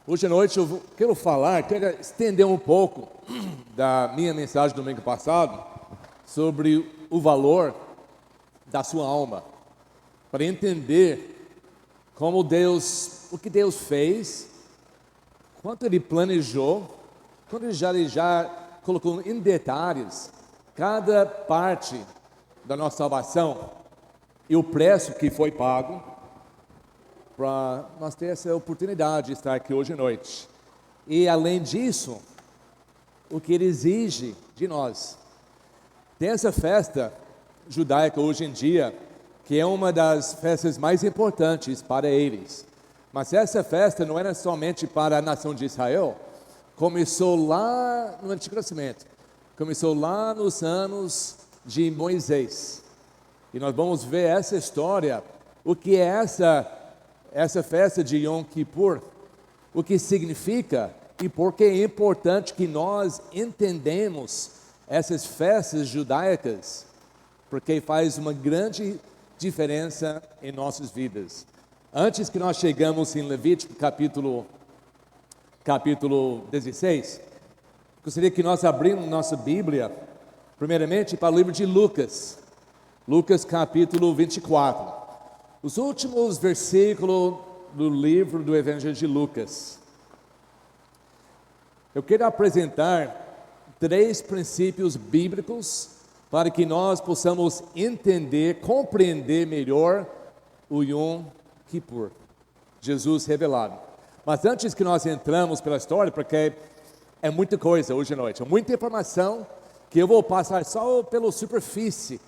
Hoje à noite eu quero estender um pouco da minha mensagem do domingo passado sobre o valor da sua alma, para entender como Deus, o que Deus fez, quanto Ele planejou, quando Ele já colocou em detalhes cada parte da nossa salvação e o preço que foi pago, para nós ter essa oportunidade de estar aqui hoje à noite. E além disso, o que Ele exige de nós. Tem essa festa judaica hoje em dia, que é uma das festas mais importantes para eles. Mas essa festa não era somente para a nação de Israel, começou lá no Antigo Testamento, começou lá nos anos de Moisés. E nós vamos ver essa história, o que é essa festa de Yom Kippur, o que significa e por que é importante que nós entendemos essas festas judaicas, porque faz uma grande diferença em nossas vidas. Antes que nós chegamos em Levítico capítulo 16, gostaria que nós abrimos nossa Bíblia, primeiramente para o livro de Lucas capítulo 24. Os últimos versículos do livro do Evangelho de Lucas. Eu quero apresentar 3 princípios bíblicos para que nós possamos entender, compreender melhor o Yom Kippur, Jesus revelado. Mas antes que nós entramos pela história, porque é muita coisa hoje à noite, é muita informação que eu vou passar só pela superfície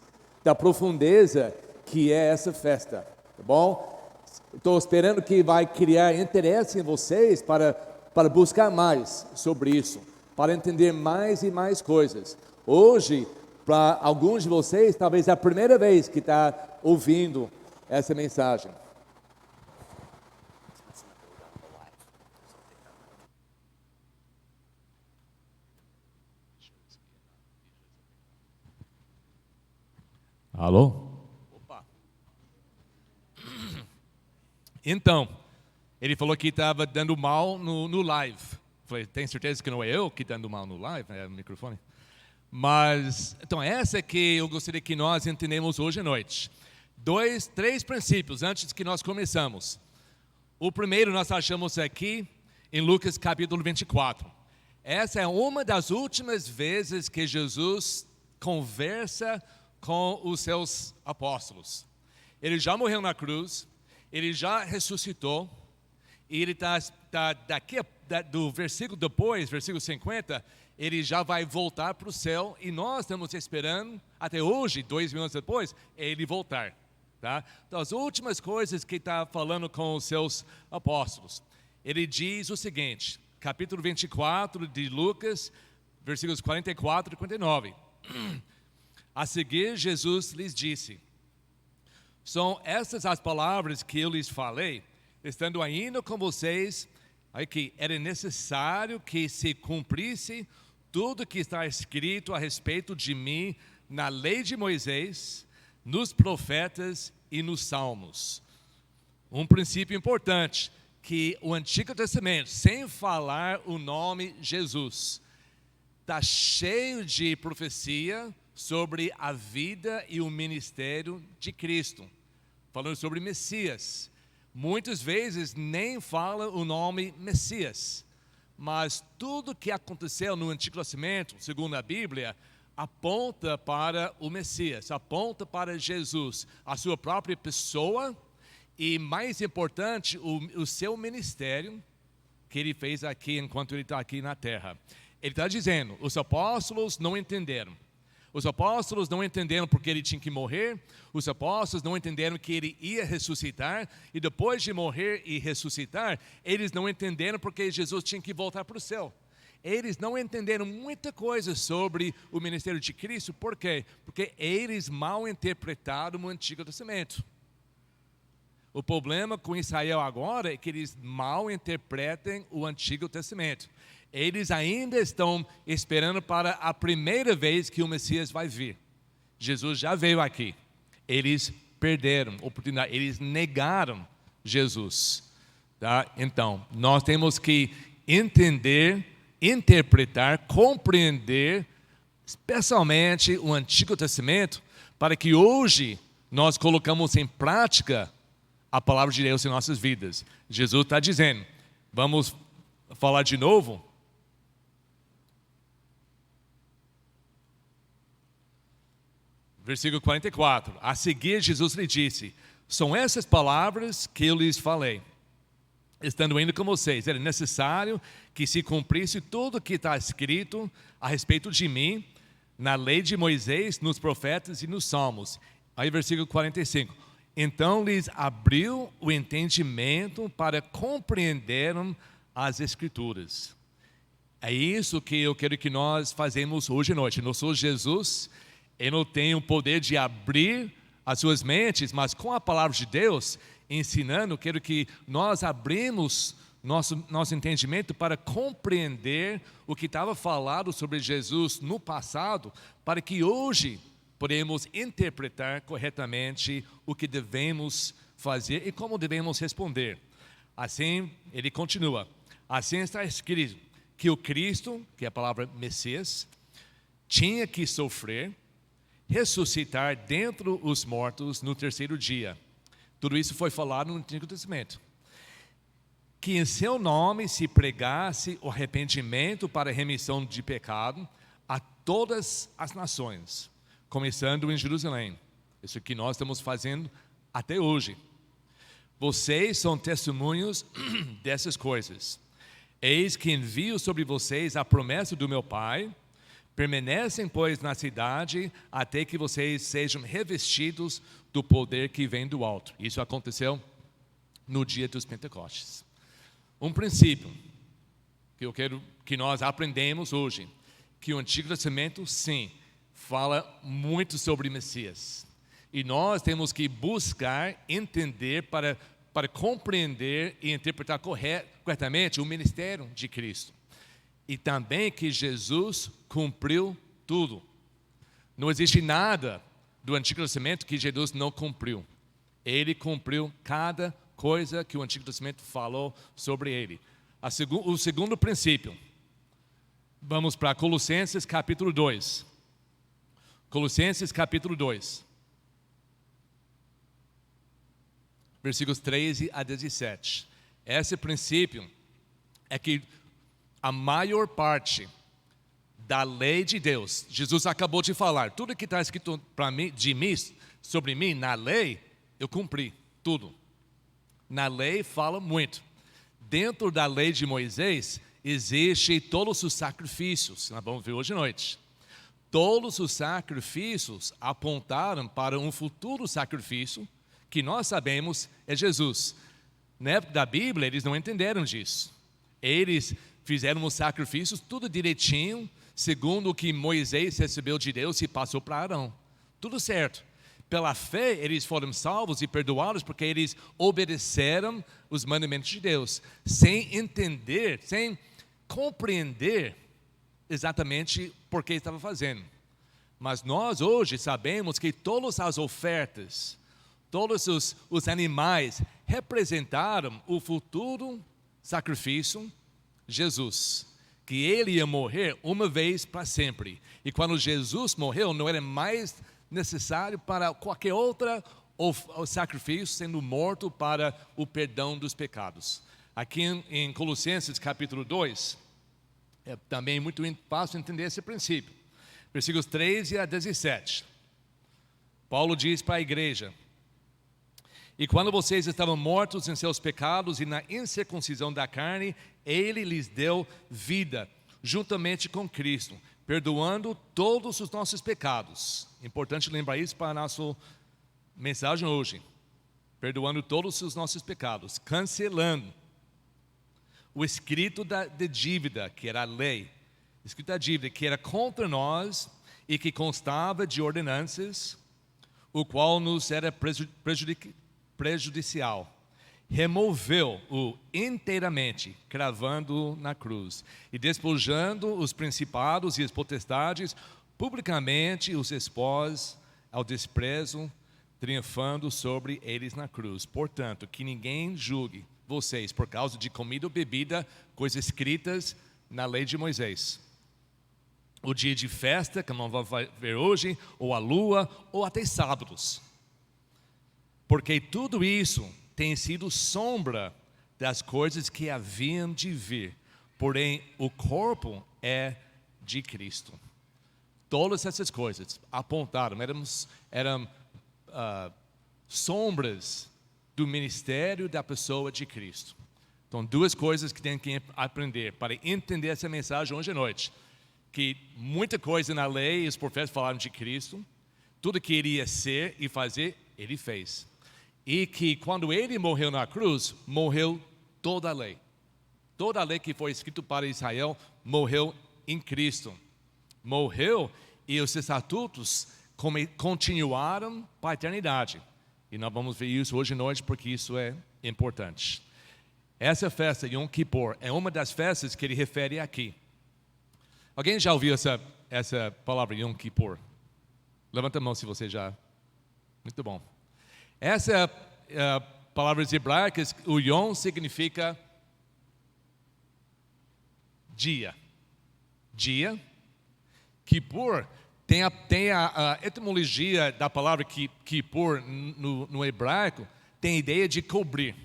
da profundeza que é essa festa. Tá bom? Estou esperando que vai criar interesse em vocês para buscar mais sobre isso, para entender mais e mais coisas. Hoje, para alguns de vocês, talvez é a primeira vez que está ouvindo essa mensagem. Alô? Então, ele falou que estava dando mal no live. Falei, tem certeza que não é eu que estou dando mal no live? É o microfone? Mas, então, essa é que eu gostaria que nós entendemos hoje à noite. 3 princípios antes que nós começamos. O primeiro nós achamos aqui em Lucas capítulo 24. Essa é uma das últimas vezes que Jesus conversa com os seus apóstolos. Ele já morreu na cruz. Ele já ressuscitou, e ele está do versículo depois, versículo 50, ele já vai voltar para o céu, e nós estamos esperando, até hoje, 2 mil anos depois, ele voltar. Tá? Então, as últimas coisas que está falando com os seus apóstolos, ele diz o seguinte, capítulo 24 de Lucas, versículos 44 e 49. A seguir, Jesus lhes disse: são essas as palavras que eu lhes falei, estando ainda com vocês, que era necessário que se cumprisse tudo que está escrito a respeito de mim na lei de Moisés, nos profetas e nos salmos. Um princípio importante, que o Antigo Testamento, sem falar o nome Jesus, está cheio de profecia sobre a vida e o ministério de Cristo, falando sobre Messias. Muitas vezes nem fala o nome Messias, mas tudo que aconteceu no Antigo Testamento, segundo a Bíblia, aponta para o Messias, aponta para Jesus, a sua própria pessoa e, mais importante, o seu ministério que ele fez aqui enquanto ele está aqui na terra. Ele está dizendo, os apóstolos não entenderam. Os apóstolos não entenderam porque ele tinha que morrer. Os apóstolos não entenderam que ele ia ressuscitar. E depois de morrer e ressuscitar, eles não entenderam porque Jesus tinha que voltar para o céu. Eles não entenderam muita coisa sobre o ministério de Cristo. Por quê? Porque eles mal interpretaram o Antigo Testamento. O problema com Israel agora é que eles mal interpretam o Antigo Testamento. Eles ainda estão esperando para a primeira vez que o Messias vai vir. Jesus já veio aqui. Eles perderam a oportunidade, eles negaram Jesus. Tá? Então, nós temos que entender, interpretar, compreender, especialmente o Antigo Testamento, para que hoje nós colocamos em prática a palavra de Deus em nossas vidas. Jesus está dizendo, vamos falar de novo? Versículo 44. A seguir, Jesus lhe disse, são essas palavras que eu lhes falei. Estando indo com vocês, era necessário que se cumprisse tudo o que está escrito a respeito de mim, na lei de Moisés, nos profetas e nos salmos. Aí versículo 45. Então lhes abriu o entendimento para compreenderem as Escrituras. É isso que eu quero que nós fazemos hoje à noite. Não sou Jesus, eu não tenho o poder de abrir as suas mentes, mas com a palavra de Deus, ensinando, quero que nós abrimos nosso entendimento para compreender o que estava falado sobre Jesus no passado, para que hoje podemos interpretar corretamente o que devemos fazer e como devemos responder. Assim, ele continua. Assim está escrito que o Cristo, que é a palavra Messias, tinha que sofrer, ressuscitar dentre os mortos no terceiro dia. Tudo isso foi falado no Antigo Testamento. Que em seu nome se pregasse o arrependimento para a remissão de pecado a todas as nações, começando em Jerusalém. Isso que nós estamos fazendo até hoje. Vocês são testemunhos dessas coisas. Eis que envio sobre vocês a promessa do meu Pai. Permanecem, pois, na cidade até que vocês sejam revestidos do poder que vem do alto. Isso aconteceu no dia dos Pentecostes. Um princípio que eu quero que nós aprendemos hoje, que o Antigo Testamento, sim, fala muito sobre Messias. E nós temos que buscar entender para compreender e interpretar corretamente o ministério de Cristo. E também que Jesus cumpriu tudo. Não existe nada do Antigo Testamento que Jesus não cumpriu. Ele cumpriu cada coisa que o Antigo Testamento falou sobre ele. O segundo princípio. Vamos para Colossenses capítulo 2. Colossenses capítulo 2. Versículos 13 a 17. Esse princípio é que a maior parte da lei de Deus, Jesus acabou de falar, tudo que está escrito para mim, sobre mim, na lei, eu cumpri, tudo. Na lei fala muito. Dentro da lei de Moisés, existe todos os sacrifícios, nós vamos ver hoje à noite. Todos os sacrifícios apontaram para um futuro sacrifício, que nós sabemos é Jesus. Na época da Bíblia, eles não entenderam disso. Eles fizeram os sacrifícios tudo direitinho, segundo o que Moisés recebeu de Deus e passou para Arão. Tudo certo. Pela fé, eles foram salvos e perdoados porque eles obedeceram os mandamentos de Deus, sem entender, sem compreender exatamente por que estava fazendo. Mas nós hoje sabemos que todas as ofertas, todos os animais representaram o futuro sacrifício, Jesus, que ele ia morrer uma vez para sempre. E quando Jesus morreu, não era mais necessário para qualquer outra sacrifício, sendo morto para o perdão dos pecados. Aqui em Colossenses capítulo 2, é também muito fácil entender esse princípio. Versículos 13 a 17. Paulo diz para a igreja: e quando vocês estavam mortos em seus pecados e na incircuncisão da carne, ele lhes deu vida, juntamente com Cristo, perdoando todos os nossos pecados. Importante lembrar isso para a nossa mensagem hoje. Perdoando todos os nossos pecados, cancelando o escrito de dívida, que era a lei, escrito da dívida, que era contra nós e que constava de ordenanças, o qual nos era prejudicial. Removeu-o inteiramente, cravando-o na cruz, e despojando os principados e as potestades, publicamente os expôs ao desprezo, triunfando sobre eles na cruz. Portanto, que ninguém julgue vocês, por causa de comida ou bebida, coisas escritas na lei de Moisés. O dia de festa, que não vai ver hoje, ou a lua, ou até sábados. Porque tudo isso tem sido sombra das coisas que haviam de vir. Porém, o corpo é de Cristo. Todas essas coisas apontaram, eram sombras do ministério da pessoa de Cristo. Então, duas coisas que tem que aprender para entender essa mensagem hoje à noite. Que muita coisa na lei, os profetas falaram de Cristo, tudo que ele ia ser e fazer, ele fez. E que quando ele morreu na cruz, morreu toda a lei. Toda a lei que foi escrita para Israel, morreu em Cristo. Morreu e os estatutos continuaram para a eternidade. E nós vamos ver isso hoje à noite porque isso é importante. Essa festa, Yom Kippur, é uma das festas que ele refere aqui. Alguém já ouviu essa palavra Yom Kippur? Levanta a mão se você já. Muito bom. Essa palavra hebraica, o Yom significa dia. Dia. Kippur tem a etimologia da palavra Kippur no hebraico, tem a ideia de cobrir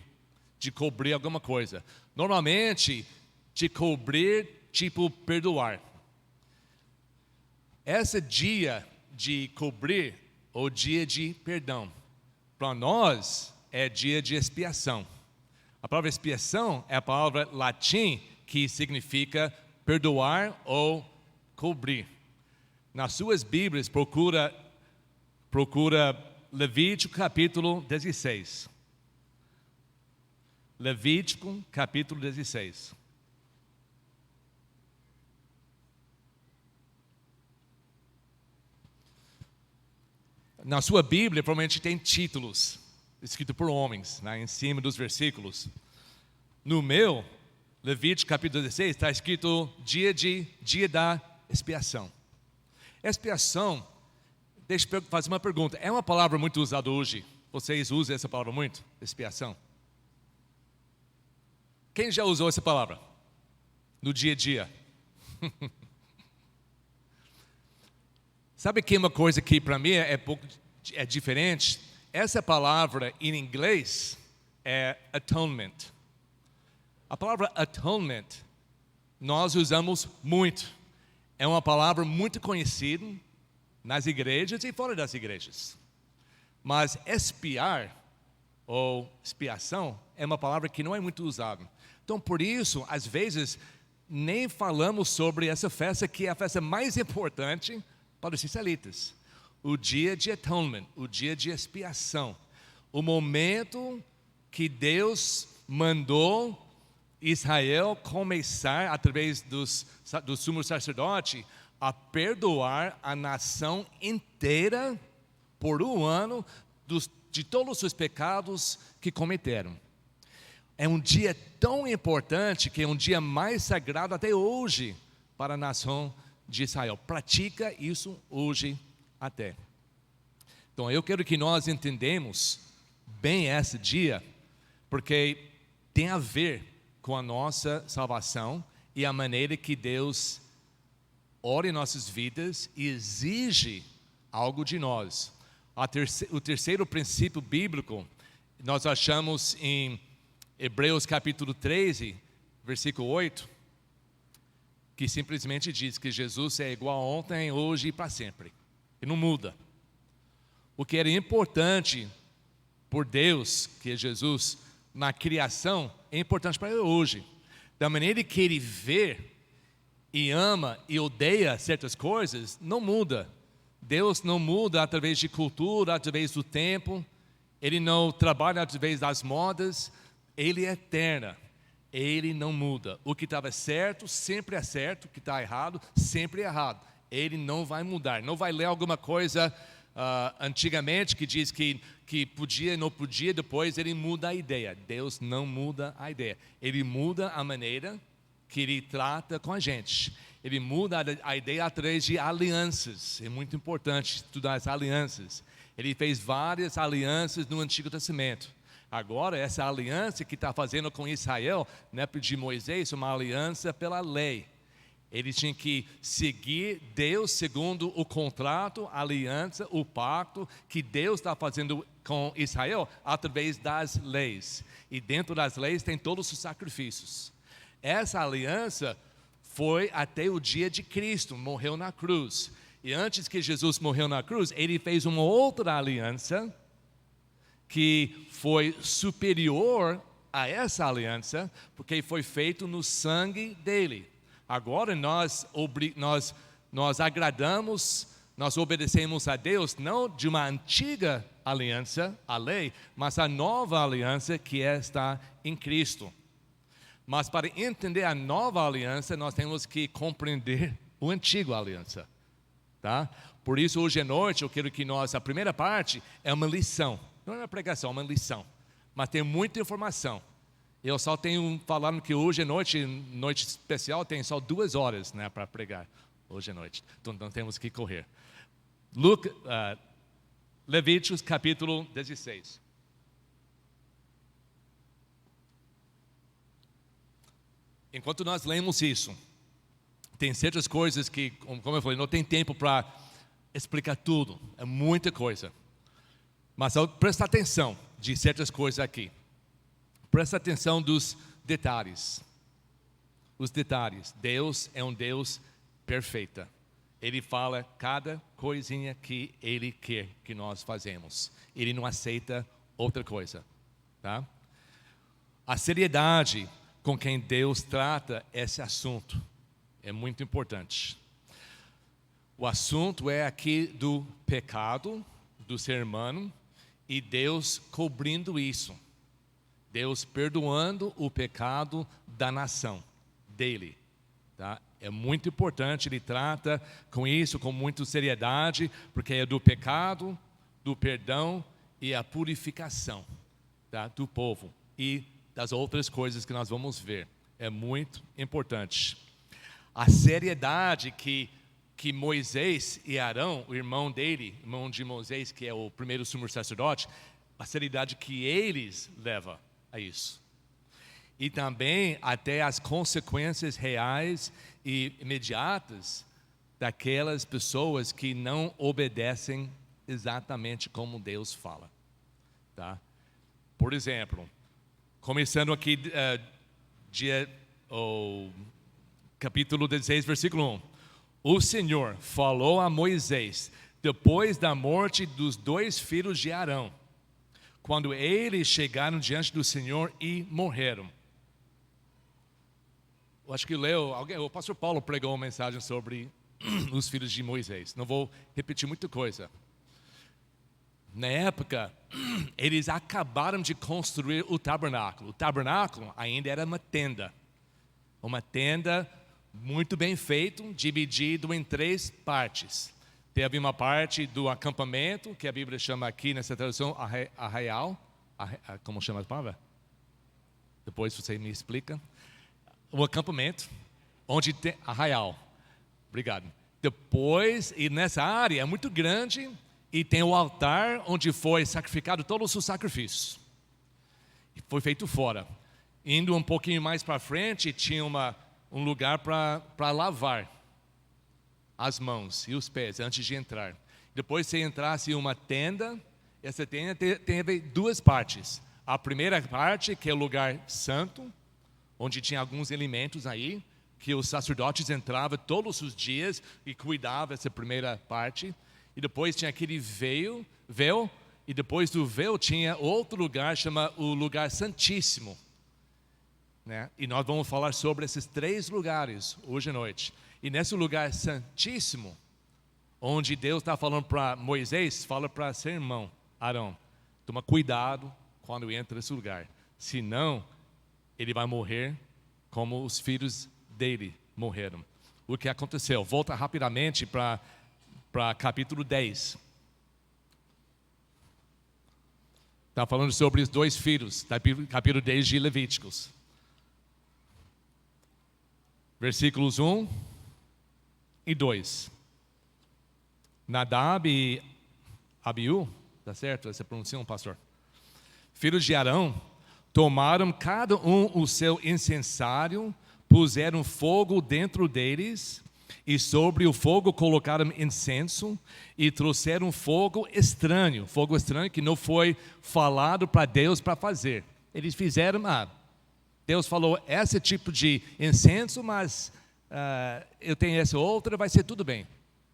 alguma coisa. Normalmente, de cobrir, tipo perdoar. Esse dia de cobrir, ou dia de perdão, para nós é dia de expiação. A palavra expiação é a palavra latim que significa perdoar ou cobrir. Nas suas Bíblias, procura Levítico capítulo 16. Levítico capítulo 16. Na sua Bíblia, provavelmente tem títulos escritos por homens, né, em cima dos versículos. No meu, Levítico capítulo 16, está escrito dia da expiação. Expiação, deixa eu fazer uma pergunta. É uma palavra muito usada hoje? Vocês usam essa palavra muito? Expiação. Quem já usou essa palavra? No dia a dia. Sabe que uma coisa que para mim é diferente? Essa palavra em inglês é atonement. A palavra atonement nós usamos muito. É uma palavra muito conhecida nas igrejas e fora das igrejas. Mas expiar ou expiação é uma palavra que não é muito usada. Então, por isso, às vezes, nem falamos sobre essa festa que é a festa mais importante para os israelitas. O dia de atonement, o dia de expiação. O momento que Deus mandou Israel começar, através do sumo sacerdote, a perdoar a nação inteira por um ano de todos os seus pecados que cometeram. É um dia tão importante que é um dia mais sagrado até hoje para a nação de Israel. Pratica isso hoje até. Então eu quero que nós entendamos bem esse dia, porque tem a ver com a nossa salvação e a maneira que Deus ora em nossas vidas e exige algo de nós. O terceiro princípio bíblico nós achamos em Hebreus capítulo 13, versículo 8, que simplesmente diz que Jesus é igual ontem, hoje e para sempre, e não muda. O que era importante por Deus, que é Jesus, na criação, é importante para ele hoje. Da maneira que ele vê e ama e odeia certas coisas, não muda. Deus não muda através de cultura, através do tempo. Ele não trabalha através das modas. Ele é eterno. Ele não muda. O que estava certo, sempre é certo. O que está errado, sempre é errado. Ele não vai mudar. Não vai ler alguma coisa antigamente que diz que podia e não podia, depois ele muda a ideia. Deus não muda a ideia. Ele muda a maneira que ele trata com a gente. Ele muda a ideia através de alianças. É muito importante estudar as alianças. Ele fez várias alianças no Antigo Testamento. Agora, essa aliança que está fazendo com Israel, na época de Moisés, uma aliança pela lei. Ele tinha que seguir Deus segundo o contrato, a aliança, o pacto que Deus está fazendo com Israel através das leis. E dentro das leis tem todos os sacrifícios. Essa aliança foi até o dia de Cristo, morreu na cruz. E antes que Jesus morreu na cruz, ele fez uma outra aliança que foi superior a essa aliança, porque foi feito no sangue dele. Agora nós agradamos, nós obedecemos a Deus, não de uma antiga aliança, a lei, mas a nova aliança que está em Cristo. Mas para entender a nova aliança, nós temos que compreender a antiga aliança. Tá? Por isso, hoje à noite, eu quero que a primeira parte é uma lição. Não é uma pregação, é uma lição. Mas tem muita informação. Eu só tenho falando que hoje à noite, noite especial, tem só 2 horas, né, para pregar hoje à noite. Então não temos que correr. Levíticos capítulo 16. Enquanto nós lemos isso, tem certas coisas que, como eu falei, não tem tempo para explicar tudo. É muita coisa. Mas presta atenção de certas coisas aqui. Presta atenção dos detalhes. Os detalhes. Deus é um Deus perfeito. Ele fala cada coisinha que Ele quer que nós fazemos. Ele não aceita outra coisa. Tá? A seriedade com quem Deus trata esse assunto é muito importante. O assunto é aqui do pecado do ser humano e Deus cobrindo isso. Deus perdoando o pecado da nação, dele. Tá? É muito importante, ele trata com isso com muita seriedade, porque é do pecado, do perdão e a purificação, tá, do povo. E das outras coisas que nós vamos ver. É muito importante. A seriedade que Moisés e Arão, o irmão de Moisés, que é o primeiro sumo sacerdote, a seriedade que eles levam a isso. E também até as consequências reais e imediatas daquelas pessoas que não obedecem exatamente como Deus fala. Tá? Por exemplo, começando aqui, capítulo 16, versículo 1. O Senhor falou a Moisés, depois da morte dos 2 filhos de Arão, quando eles chegaram diante do Senhor e morreram. Eu acho que o pastor Paulo pregou uma mensagem sobre os filhos de Moisés. Não vou repetir muita coisa. Na época, eles acabaram de construir o tabernáculo. O tabernáculo ainda era uma tenda. Uma tenda muito bem feita, dividido em 3 partes. Teve uma parte do acampamento, que a Bíblia chama aqui nessa tradução arraial. Como chama a palavra? Depois você me explica. O acampamento, onde tem arraial. Obrigado. Depois, e nessa área é muito grande, e tem o altar onde foi sacrificado todos os sacrifícios. Foi feito fora. Indo um pouquinho mais para frente, tinha um lugar para lavar as mãos e os pés antes de entrar. Depois você entrasse em uma tenda. Essa tenda teve 2 partes. A primeira parte, que é o lugar santo, onde tinha alguns elementos aí, que os sacerdotes entravam todos os dias e cuidavam dessa primeira parte. E depois tinha aquele véu, e depois do véu tinha outro lugar, chama o lugar santíssimo. Né? E nós vamos falar sobre esses 3 lugares hoje à noite. E nesse lugar santíssimo, onde Deus está falando para Moisés, fala para seu irmão Arão, toma cuidado quando entra nesse lugar, senão ele vai morrer como os filhos dele morreram. O que aconteceu? Volta rapidamente para capítulo 10. Está falando sobre os 2 filhos, capítulo 10 de Levíticos. Versículos 1 e 2. Nadab e Abiú, tá certo essa pronunciação, pastor? filhos de Arão, tomaram cada um o seu incensário, puseram fogo dentro deles, e sobre o fogo colocaram incenso, e trouxeram fogo estranho que não foi falado para Deus para fazer. Eles fizeram, Deus falou esse tipo de incenso, mas eu tenho essa outra, vai ser tudo bem.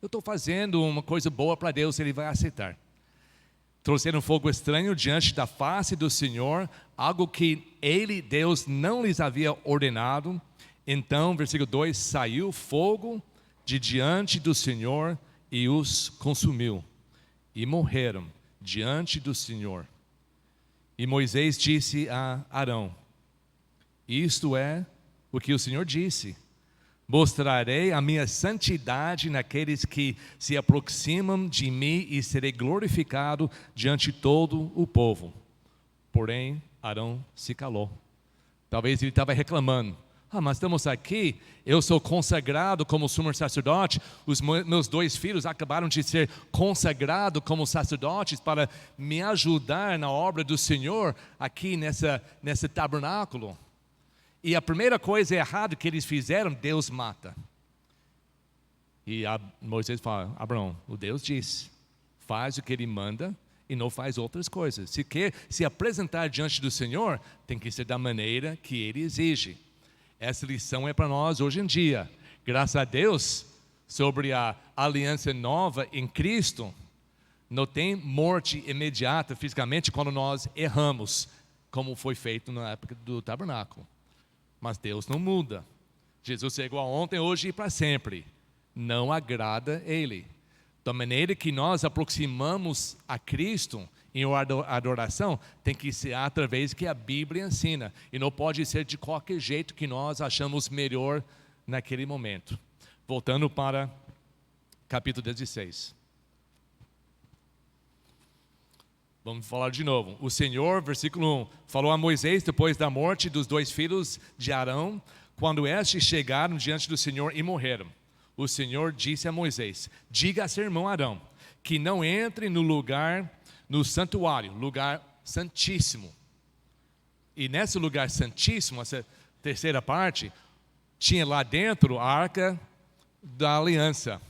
Eu estou fazendo uma coisa boa para Deus, Ele vai aceitar. Trouxeram fogo estranho diante da face do Senhor, algo que Ele, Deus, não lhes havia ordenado. Então, versículo 2, saiu fogo de diante do Senhor e os consumiu, e morreram diante do Senhor. E Moisés disse a Arão: isto é o que o Senhor disse: mostrarei a minha santidade naqueles que se aproximam de mim e serei glorificado diante de todo o povo. Porém, Arão se calou. Talvez ele estava reclamando: mas estamos aqui, eu sou consagrado como sumo sacerdote, os meus 2 filhos acabaram de ser consagrados como sacerdotes para me ajudar na obra do Senhor aqui nesse tabernáculo. E a primeira coisa errada que eles fizeram, Deus mata. E Moisés fala: Abraão, o Deus disse, faz o que Ele manda e não faz outras coisas. Se quer se apresentar diante do Senhor, tem que ser da maneira que Ele exige. Essa lição é para nós hoje em dia. Graças a Deus, sobre a aliança nova em Cristo, não tem morte imediata fisicamente quando nós erramos, como foi feito na época do tabernáculo. Mas Deus não muda. Jesus é igual ontem, hoje e para sempre. Não agrada Ele. Da maneira que nós aproximamos a Cristo em adoração, tem que ser através que a Bíblia ensina. E não pode ser de qualquer jeito que nós achamos melhor naquele momento. Voltando para capítulo 16. Vamos falar de novo. O Senhor, versículo 1, falou a Moisés depois da morte dos 2 filhos de Arão, quando estes chegaram diante do Senhor e morreram. O Senhor disse a Moisés: diga a seu irmão Arão que não entre no santuário, lugar santíssimo. E nesse lugar santíssimo, essa terceira parte, tinha lá dentro a arca da aliança.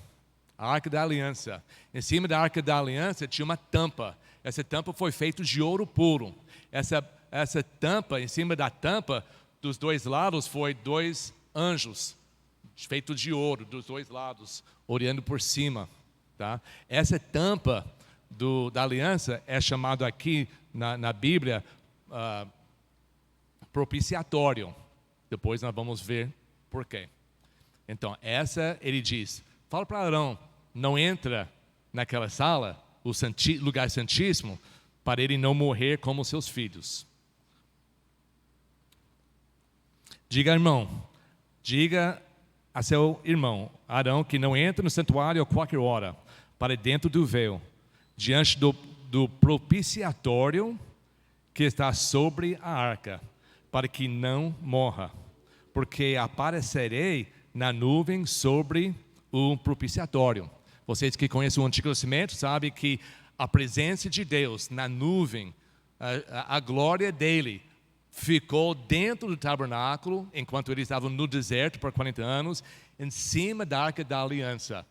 A arca da aliança. Em cima da arca da aliança tinha uma tampa. Essa tampa foi feita de ouro puro. Essa tampa, em cima da tampa, dos 2 lados, foi 2 anjos, feitos de ouro, dos 2 lados, olhando por cima. Tá? Essa tampa da aliança é chamado aqui na Bíblia propiciatório. Depois nós vamos ver por quê. Então, ele diz: fala para Arão, não entra naquela sala, o lugar santíssimo, para ele não morrer como seus filhos. Diga a seu irmão Arão que não entre no santuário a qualquer hora, para dentro do véu, diante do propiciatório que está sobre a arca, para que não morra, porque aparecerei na nuvem sobre o propiciatório. Vocês que conhecem o Antigo Testamento sabem que a presença de Deus na nuvem, a glória dele, ficou dentro do tabernáculo, enquanto eles estavam no deserto por 40 anos, em cima da arca da aliança.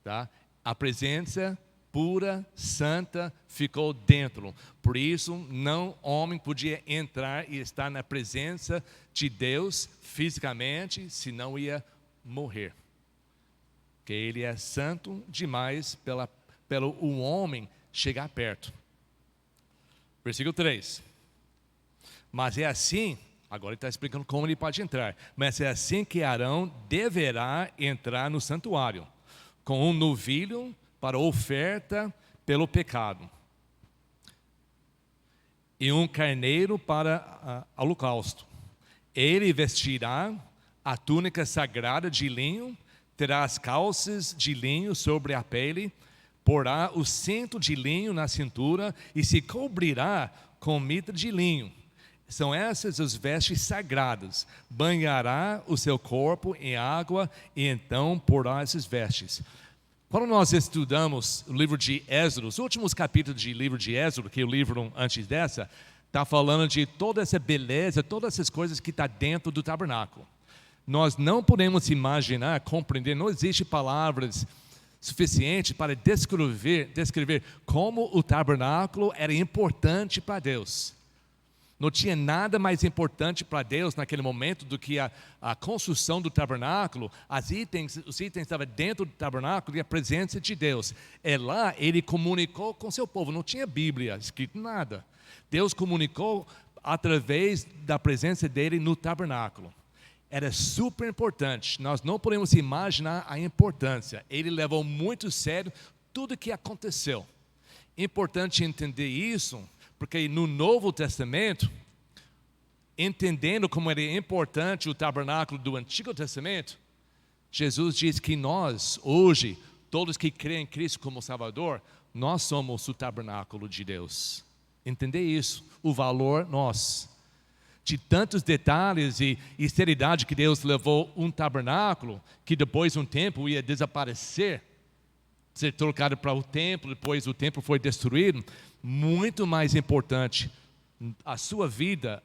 Tá? A presença pura, santa, ficou dentro. Por isso, homem podia entrar e estar na presença de Deus fisicamente, senão ia morrer. Porque ele é santo demais pelo o homem chegar perto. Versículo 3. Mas é assim, agora ele está explicando como ele pode entrar. Mas é assim que Arão deverá entrar no santuário, com um novilho para oferta pelo pecado, e um carneiro para holocausto. Ele vestirá a túnica sagrada de linho, terá as calças de linho sobre a pele, porá o cinto de linho na cintura e se cobrirá com mitra de linho. São essas as vestes sagradas. Banhará o seu corpo em água e então porá essas vestes. Quando nós estudamos o livro de Êxodo, os últimos capítulos do livro de Êxodo, que é o livro antes dessa, está falando de toda essa beleza, todas essas coisas que estão dentro do tabernáculo. Nós não podemos imaginar, compreender, não existe palavras suficientes para descrever como o tabernáculo era importante para Deus. Não tinha nada mais importante para Deus naquele momento do que a construção do tabernáculo. Os itens estavam dentro do tabernáculo e a presença de Deus. E lá ele comunicou com seu povo, não tinha Bíblia escrito nada. Deus comunicou através da presença dele no tabernáculo. Era super importante, nós não podemos imaginar a importância. Ele levou muito sério tudo o que aconteceu. Importante entender isso, porque no Novo Testamento, entendendo como era importante o tabernáculo do Antigo Testamento, Jesus diz que nós, hoje, todos que creem em Cristo como Salvador, nós somos o tabernáculo de Deus. Entender isso, o valor nosso. De tantos detalhes e seriedade que Deus levou um tabernáculo, que depois de um tempo ia desaparecer, ser trocado para o templo, depois o templo foi destruído. Muito mais importante, a sua vida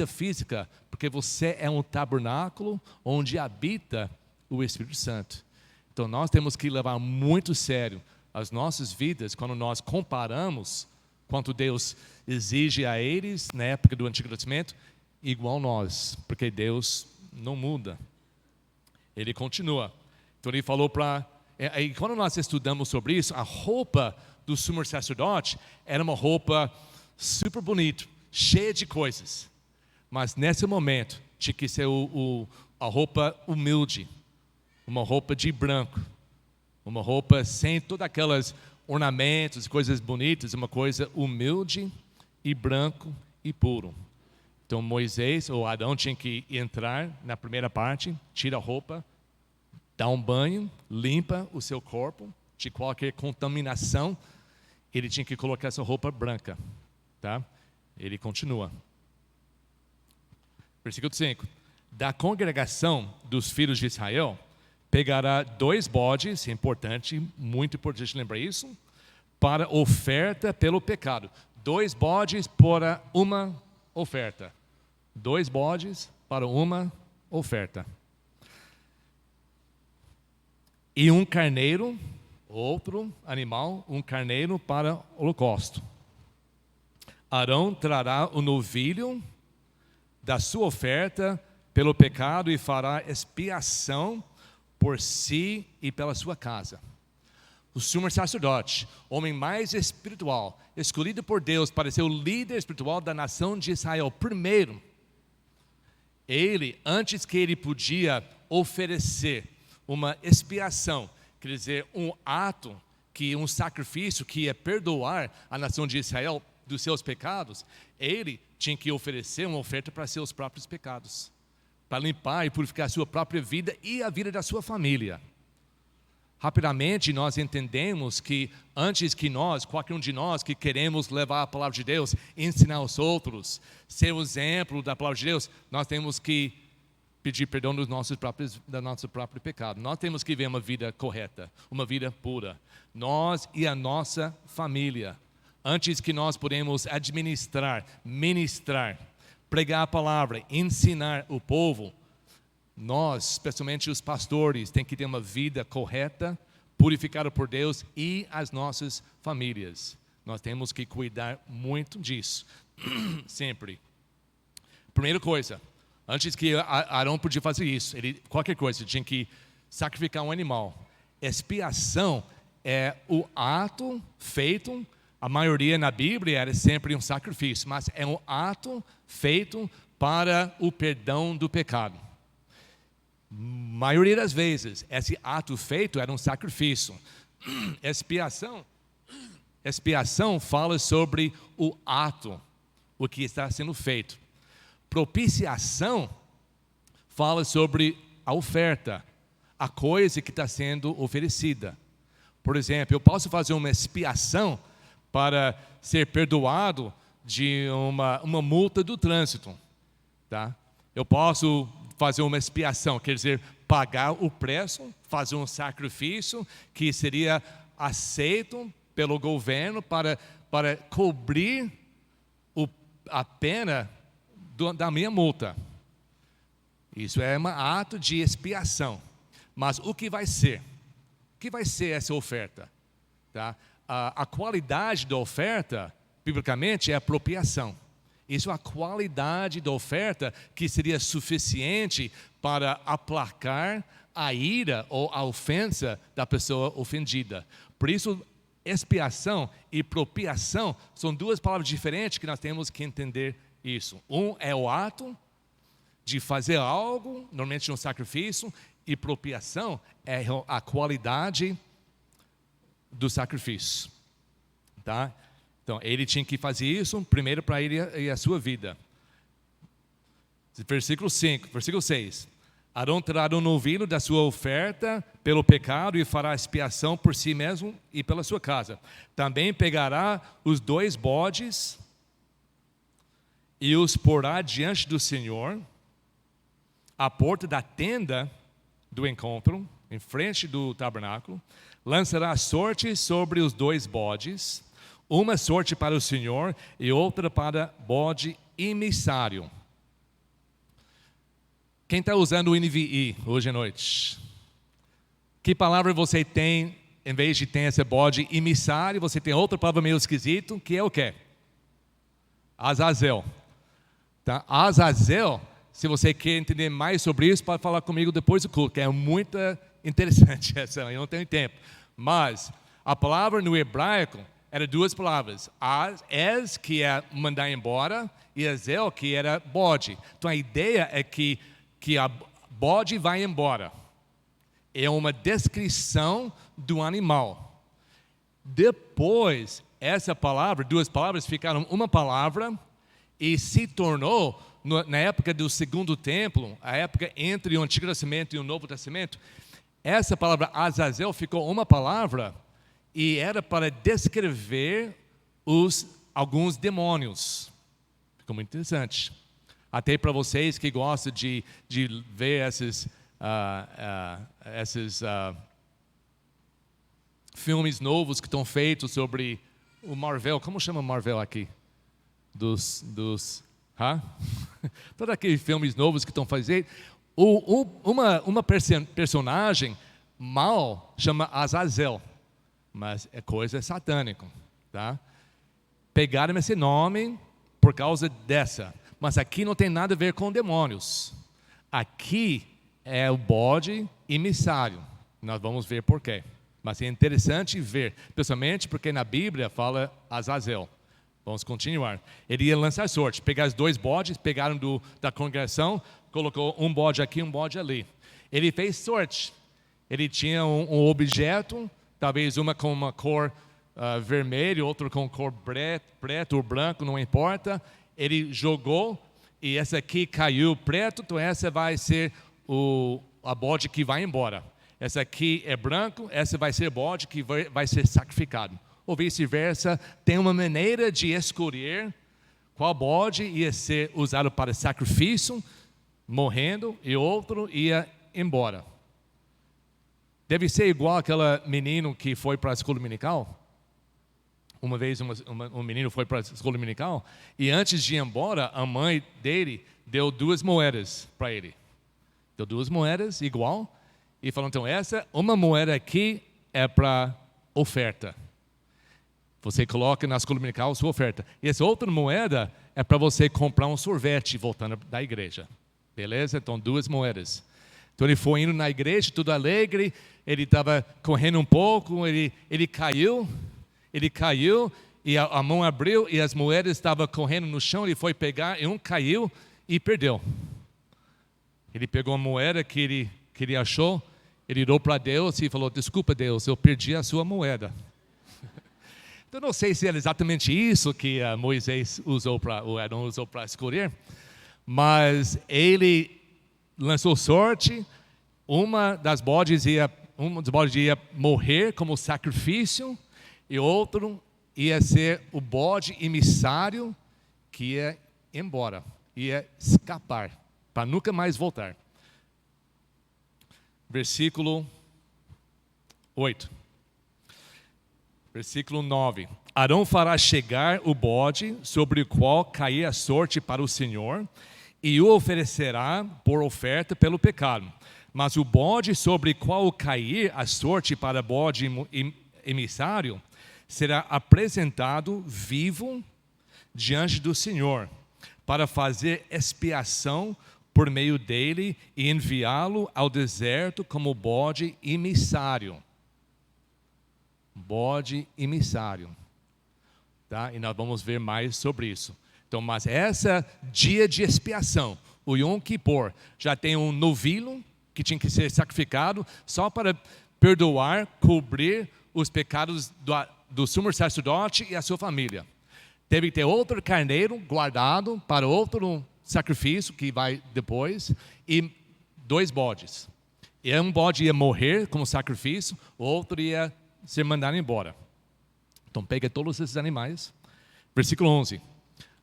física, porque você é um tabernáculo onde habita o Espírito Santo. Então nós temos que levar muito sério as nossas vidas quando nós comparamos quanto Deus exige a eles na época do Antigo Testamento, igual nós, porque Deus não muda, Ele continua. Então Ele falou e quando nós estudamos sobre isso, a roupa do sumo sacerdote era uma roupa super bonita, cheia de coisas, mas nesse momento tinha que ser a roupa humilde, uma roupa de branco, uma roupa sem todas aquelas ornamentos, coisas bonitas, uma coisa humilde e branco e puro. Então Moisés ou Adão tinha que entrar na primeira parte, tira a roupa, dá um banho, limpa o seu corpo de qualquer contaminação. Ele tinha que colocar essa roupa branca, tá? Ele continua. Versículo 5. Da congregação dos filhos de Israel, pegará 2 bodes, importante, muito importante lembrar isso, para oferta pelo pecado. 2 bodes para uma oferta. 2 bodes para uma oferta. E um carneiro, outro animal, um carneiro para holocausto. Arão trará o novilho da sua oferta pelo pecado e fará expiação por si e pela sua casa. O sumo sacerdote, homem mais espiritual, escolhido por Deus para ser o líder espiritual da nação de Israel, primeiro, ele, antes que ele podia oferecer uma expiação, quer dizer, um sacrifício que ia perdoar a nação de Israel dos seus pecados, ele tinha que oferecer uma oferta para seus próprios pecados, para limpar e purificar a sua própria vida e a vida da sua família. Rapidamente nós entendemos que antes que qualquer um de nós que queremos levar a palavra de Deus, ensinar aos outros, ser o exemplo da palavra de Deus, nós temos que pedir perdão do nosso próprio pecado. Nós temos que viver uma vida correta, uma vida pura. Nós e a nossa família. Antes que nós podemos administrar, ministrar, pregar a palavra, ensinar o povo, nós, especialmente os pastores, tem que ter uma vida correta, purificada por Deus e as nossas famílias. Nós temos que cuidar muito disso, sempre. Primeira coisa, antes que Arão podia fazer isso, qualquer coisa, tinha que sacrificar um animal. Expiação é o ato feito, a maioria na Bíblia era sempre um sacrifício, mas é um ato feito para o perdão do pecado. Maioria das vezes, esse ato feito era um sacrifício. Expiação fala sobre o ato, o que está sendo feito. Propiciação fala sobre a oferta, a coisa que está sendo oferecida. Por exemplo, eu posso fazer uma expiação para ser perdoado de uma multa do trânsito, tá? Eu posso fazer uma expiação, quer dizer, pagar o preço, fazer um sacrifício que seria aceito pelo governo para cobrir a pena da minha multa. Isso é um ato de expiação. Mas o que vai ser? O que vai ser essa oferta? Tá? A qualidade da oferta, biblicamente, é apropriação. Isso é a qualidade da oferta que seria suficiente para aplacar a ira ou a ofensa da pessoa ofendida. Por isso, expiação e propiação são duas palavras diferentes que nós temos que entender isso. Um é o ato de fazer algo, normalmente um sacrifício, e propiação é a qualidade do sacrifício. Tá? Então, ele tinha que fazer isso primeiro para ele e a sua vida. Versículo 5, versículo 6. Arão terá um novilho da sua oferta pelo pecado e fará expiação por si mesmo e pela sua casa. Também pegará os 2 bodes e os porá diante do Senhor, à porta da tenda do encontro, em frente do tabernáculo. Lançará sorte sobre os 2 bodes, uma sorte para o Senhor e outra para bode emissário. Quem está usando o NVI hoje à noite? Que palavra você tem, em vez de ter esse bode emissário, você tem outra palavra meio esquisita, que é o quê? Azazel. Tá? Azazel, se você quer entender mais sobre isso, pode falar comigo depois do culto, que é muito interessante essa, eu não tenho tempo. Mas a palavra no hebraico era 2 palavras. Ez, que é mandar embora, e Azel, que era bode. Então a ideia é que a bode vai embora. É uma descrição do animal. Depois, essa palavra, 2 palavras ficaram uma palavra e se tornou, na época do Segundo Templo, a época entre o Antigo Testamento e o Novo Testamento, essa palavra Azazel ficou uma palavra e era para descrever alguns demônios. Ficou muito interessante. Até para vocês que gostam de ver esses filmes novos que estão feitos sobre o Marvel. Como chama Marvel aqui? Todos aqueles filmes novos que estão fazendo. Uma personagem mal chama Azazel, mas é coisa satânica. Tá? Pegaram esse nome por causa dessa. Mas aqui não tem nada a ver com demônios. Aqui é o bode emissário. Nós vamos ver por quê. Mas é interessante ver, principalmente porque na Bíblia fala Azazel. Vamos continuar. Ele ia lançar sorte. Pegar os 2 bodes, pegaram da congregação, colocou um bode aqui, um bode ali. Ele fez sorte. Ele tinha um objeto, talvez uma com uma cor vermelha, outro com cor preto ou branco, não importa. Ele jogou e essa aqui caiu preto, então essa vai ser a bode que vai embora. Essa aqui é branco, essa vai ser bode que vai ser sacrificado. Ou vice-versa, tem uma maneira de escolher qual bode ia ser usado para sacrifício, morrendo, e outro ia embora. Deve ser igual aquele menino que foi para a escola dominical. Uma vez um menino foi para a escola dominical e antes de ir embora, a mãe dele deu 2 moedas para ele. Deu 2 moedas igual e falou, então uma moeda aqui é para oferta. Você coloca na escola dominical a sua oferta. E essa outra moeda é para você comprar um sorvete voltando da igreja. Beleza? Então 2 moedas. Então ele foi indo na igreja, tudo alegre, ele estava correndo um pouco, ele caiu. Ele caiu e a mão abriu e as moedas estavam correndo no chão. Ele foi pegar e um caiu e perdeu. Ele pegou a moeda que ele achou, ele olhou para Deus e falou, desculpa Deus, eu perdi a sua moeda. Então não sei se é exatamente isso que Moisés usou o Arão usou para escolher, mas ele lançou sorte, uma das bodes ia morrer como sacrifício, e outro ia ser o bode emissário que ia embora, ia escapar, para nunca mais voltar. Versículo 8. Versículo 9. Arão fará chegar o bode sobre o qual cair a sorte para o Senhor e o oferecerá por oferta pelo pecado. Mas o bode sobre o qual cair a sorte para bode emissário será apresentado vivo diante do Senhor, para fazer expiação por meio dele e enviá-lo ao deserto como bode emissário. Bode emissário. Tá? E nós vamos ver mais sobre isso. Então, mas essa dia de expiação, o Yom Kippur, já tem um novilho que tinha que ser sacrificado só para perdoar, cobrir os pecados do sumo sacerdote e a sua família. Teve que ter outro carneiro guardado para outro sacrifício que vai depois, e 2 bodes. E um bode ia morrer como sacrifício, o outro ia ser mandado embora. Então pega todos esses animais. Versículo 11.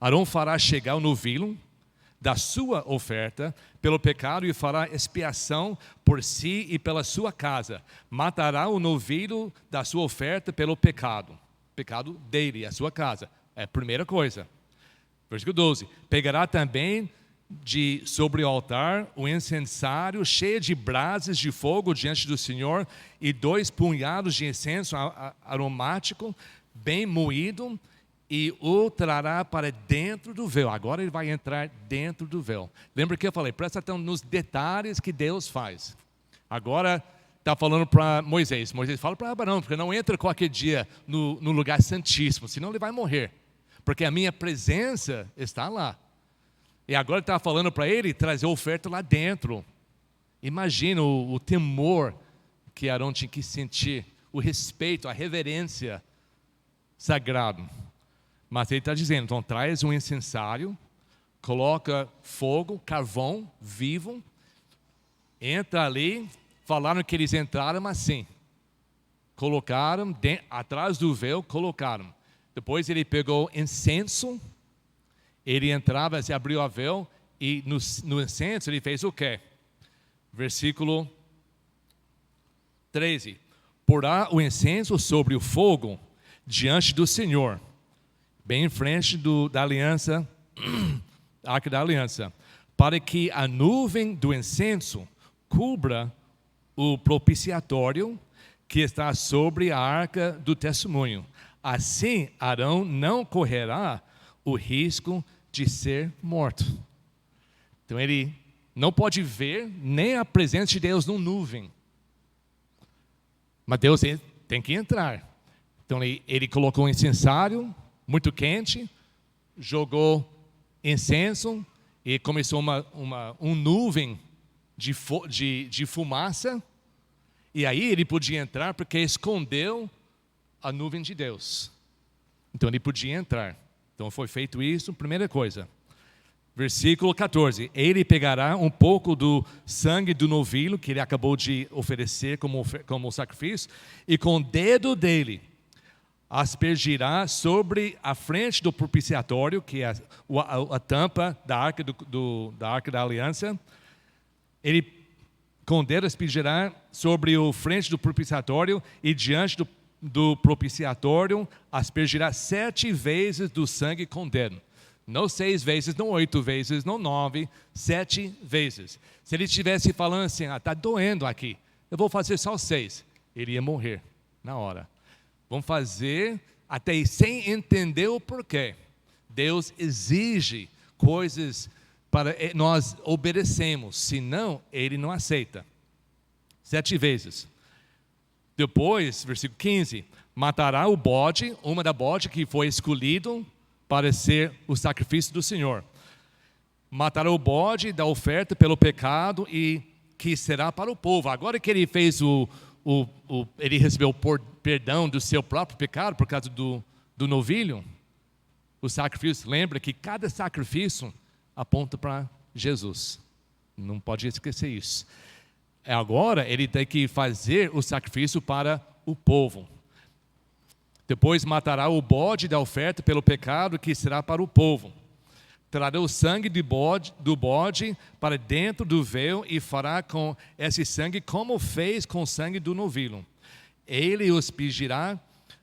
Arão fará chegar o novilho da sua oferta pelo pecado e fará expiação por si e pela sua casa. Matará o novilho da sua oferta pelo pecado. Pecado dele, a sua casa. É a primeira coisa. Versículo 12. Pegará também sobre o altar o incensário cheio de brasas de fogo diante do Senhor e 2 punhados de incenso aromático bem moído e o trará para dentro do véu. Agora ele vai entrar dentro do véu. Lembra que eu falei? Presta atenção nos detalhes que Deus faz. Agora está falando para Moisés. Moisés fala para Abraão, porque não entra qualquer dia no lugar santíssimo, senão ele vai morrer. Porque a minha presença está lá. E agora ele está falando para ele trazer a oferta lá dentro. Imagina o temor que Arão tinha que sentir, o respeito, a reverência sagrado. Mas ele está dizendo, então traz um incensário, coloca fogo, carvão vivo, entra ali. Falaram que eles entraram assim, colocaram atrás do véu, colocaram. Depois ele pegou incenso, ele entrava, se abriu a véu e no incenso ele fez o quê? Versículo 13. Porá o incenso sobre o fogo diante do Senhor, bem em frente da aliança, arca da aliança, para que a nuvem do incenso cubra o propiciatório que está sobre a arca do testemunho. Assim, Arão não correrá o risco de ser morto. Então ele não pode ver nem a presença de Deus numa nuvem. Mas Deus tem que entrar. Então ele colocou um incensário muito quente, jogou incenso e começou uma nuvem de fumaça. E aí ele podia entrar porque escondeu a nuvem de Deus. Então ele podia entrar. Então foi feito isso, primeira coisa. Versículo 14. Ele pegará um pouco do sangue do novilho que ele acabou de oferecer como sacrifício, e com o dedo dele aspergirá sobre a frente do propiciatório, que é a tampa da arca da arca da aliança. Ele com o dedo aspergirá sobre a frente do propiciatório e diante do propiciatório aspergirá 7 vezes do sangue com o dedo. Não 6 vezes, não 8 vezes, não 9, 7 vezes. Se ele estivesse falando assim, está doendo aqui, eu vou fazer só 6, ele ia morrer na hora. Vamos fazer até sem entender o porquê. Deus exige coisas para nós obedecemos, senão ele não aceita. 7 vezes. Depois, versículo 15, matará o bode, uma da bode que foi escolhido para ser o sacrifício do Senhor. Matará o bode da oferta pelo pecado e que será para o povo. Agora que ele fez ele recebeu o perdão do seu próprio pecado por causa do novilho, o sacrifício, lembra que cada sacrifício aponta para Jesus. Não pode esquecer isso. Agora ele tem que fazer o sacrifício para o povo. Depois matará o bode da oferta pelo pecado que será para o povo. Trará o sangue do bode para dentro do véu e fará com esse sangue como fez com o sangue do novilho. Ele o aspergirá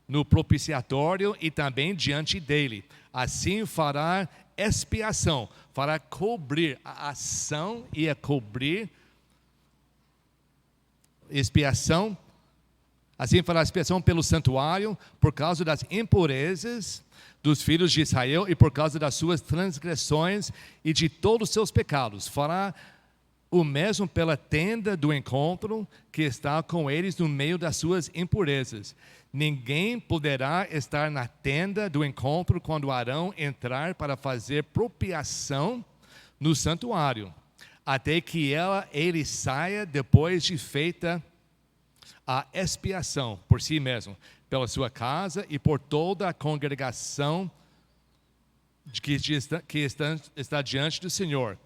no propiciatório e também diante dele. Assim fará expiação, fará cobrir. A ação ia cobrir expiação. Assim fará expiação pelo santuário por causa das impurezas dos filhos de Israel e por causa das suas transgressões e de todos os seus pecados. Fará o mesmo pela tenda do encontro que está com eles no meio das suas impurezas. Ninguém poderá estar na tenda do encontro quando Arão entrar para fazer propiação no santuário, até que ele saia depois de feita a expiação por si mesmo, pela sua casa e por toda a congregação que está diante do Senhor,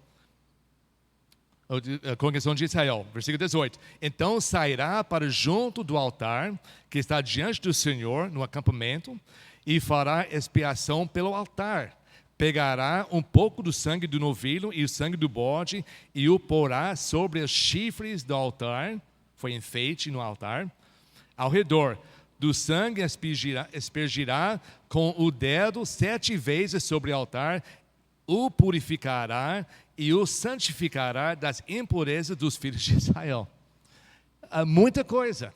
a congregação de Israel. Versículo 18. Então sairá para junto do altar que está diante do Senhor no acampamento e fará expiação pelo altar. Pegará um pouco do sangue do novilho e o sangue do bode e o porá sobre os chifres do altar, foi enfeite no altar, ao redor. Do sangue aspergirá com o dedo 7 vezes sobre o altar, o purificará e o santificará das impurezas dos filhos de Israel. Muita coisa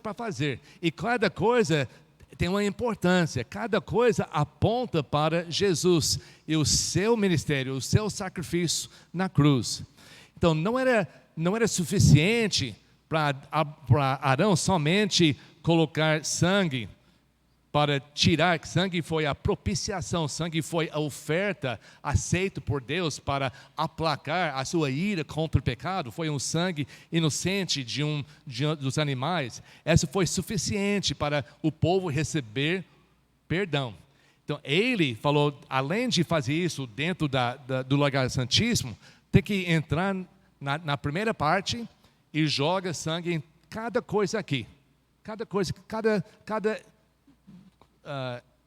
para fazer. E cada coisa tem uma importância, cada coisa aponta para Jesus e o seu ministério, o seu sacrifício na cruz. Então não era suficiente para Arão somente colocar sangue para tirar. Sangue foi a propiciação, sangue foi a oferta aceita por Deus para aplacar a sua ira contra o pecado. Foi um sangue inocente dos animais. Essa foi suficiente para o povo receber perdão. Então ele falou, além de fazer isso dentro do lugar santíssimo, tem que entrar na primeira parte e joga sangue em cada coisa aqui. Cada coisa, cada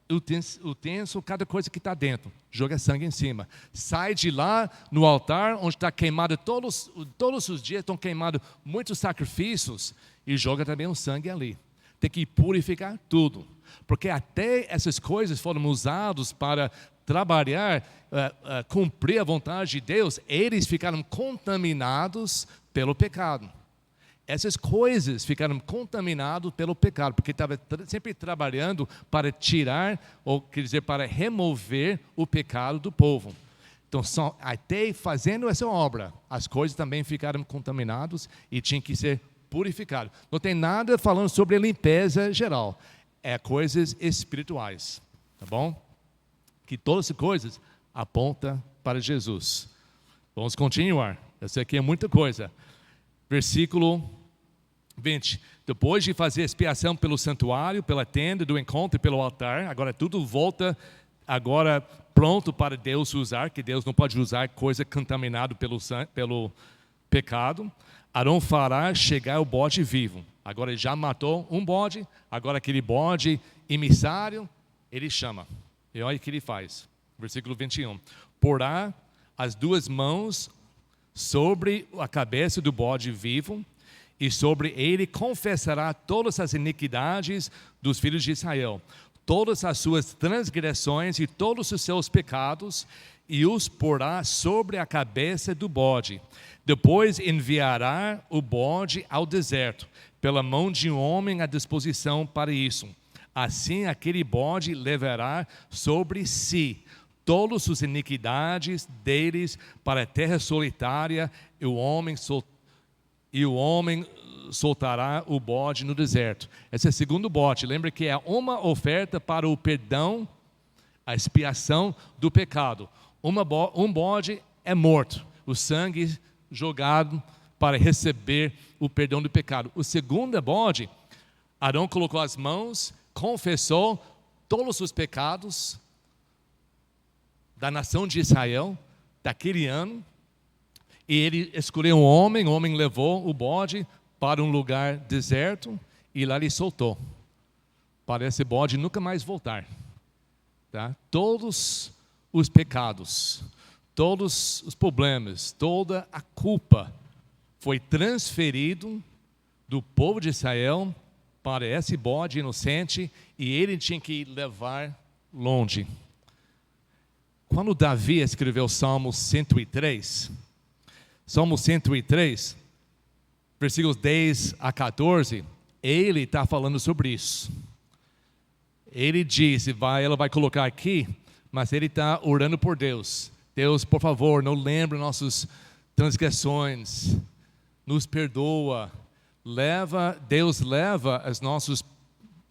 utensílio, cada coisa que está dentro, joga sangue em cima. Sai de lá no altar, onde está queimado todos os dias, estão queimados muitos sacrifícios, e joga também o sangue ali. Tem que purificar tudo, porque até essas coisas foram usadas para trabalhar, cumprir a vontade de Deus. Eles ficaram contaminados pelo pecado. Essas coisas ficaram contaminadas pelo pecado, porque estava sempre trabalhando para tirar, ou quer dizer, para remover o pecado do povo. Então, até fazendo essa obra, as coisas também ficaram contaminadas e tinham que ser purificadas. Não tem nada falando sobre a limpeza geral, é coisas espirituais, tá bom? Que todas as coisas apontam para Jesus. Vamos continuar, essa aqui é muita coisa. Versículo 20. Depois de fazer expiação pelo santuário, pela tenda do encontro e pelo altar, agora tudo volta, agora pronto para Deus usar, que Deus não pode usar coisa contaminada pelo pecado. Arão fará chegar o bode vivo. Agora ele já matou um bode, agora aquele bode emissário, ele chama. E olha o que ele faz. Versículo 21. Porá as 2 mãos sobre a cabeça do bode vivo, e sobre ele confessará todas as iniquidades dos filhos de Israel, todas as suas transgressões e todos os seus pecados, e os porá sobre a cabeça do bode. Depois enviará o bode ao deserto, pela mão de um homem à disposição para isso. Assim aquele bode levará sobre si todas as iniquidades deles para a terra solitária, e o homem soltará o bode no deserto. Esse é o segundo bode. Lembra que é uma oferta para o perdão, a expiação do pecado. Um bode é morto, o sangue jogado para receber o perdão do pecado. O segundo bode, Arão colocou as mãos, confessou todos os pecados da nação de Israel, daquele ano, e ele escolheu um homem, o homem levou o bode para um lugar deserto, e lá ele soltou, para esse bode nunca mais voltar. Tá? Todos os pecados, todos os problemas, toda a culpa foi transferido do povo de Israel para esse bode inocente e ele tinha que levar longe. Quando Davi escreveu o Salmo 103, versículos 10 a 14, ele está falando sobre isso. Ele diz, ela vai colocar aqui, mas ele está orando por Deus. Deus, por favor, não lembre nossas transgressões, nos perdoa. Deus leva os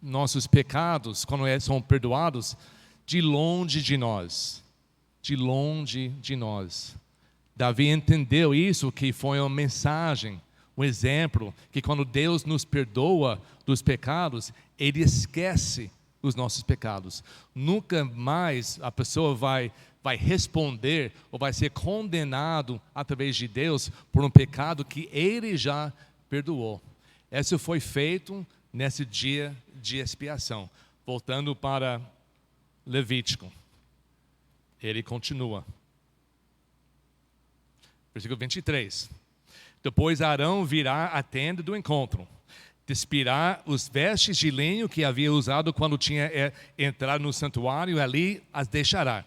nossos pecados, quando são perdoados, de longe de nós. De longe de nós. Davi entendeu isso, que foi uma mensagem, um exemplo, que quando Deus nos perdoa dos pecados, Ele esquece os nossos pecados. Nunca mais a pessoa vai responder ou vai ser condenado através de Deus por um pecado que Ele já perdoou. Isso foi feito nesse dia de expiação. Voltando para Levítico. Ele continua. Versículo 23. Depois Arão virá à tenda do encontro, despirá os vestes de linho que havia usado quando tinha entrado no santuário, e ali as deixará.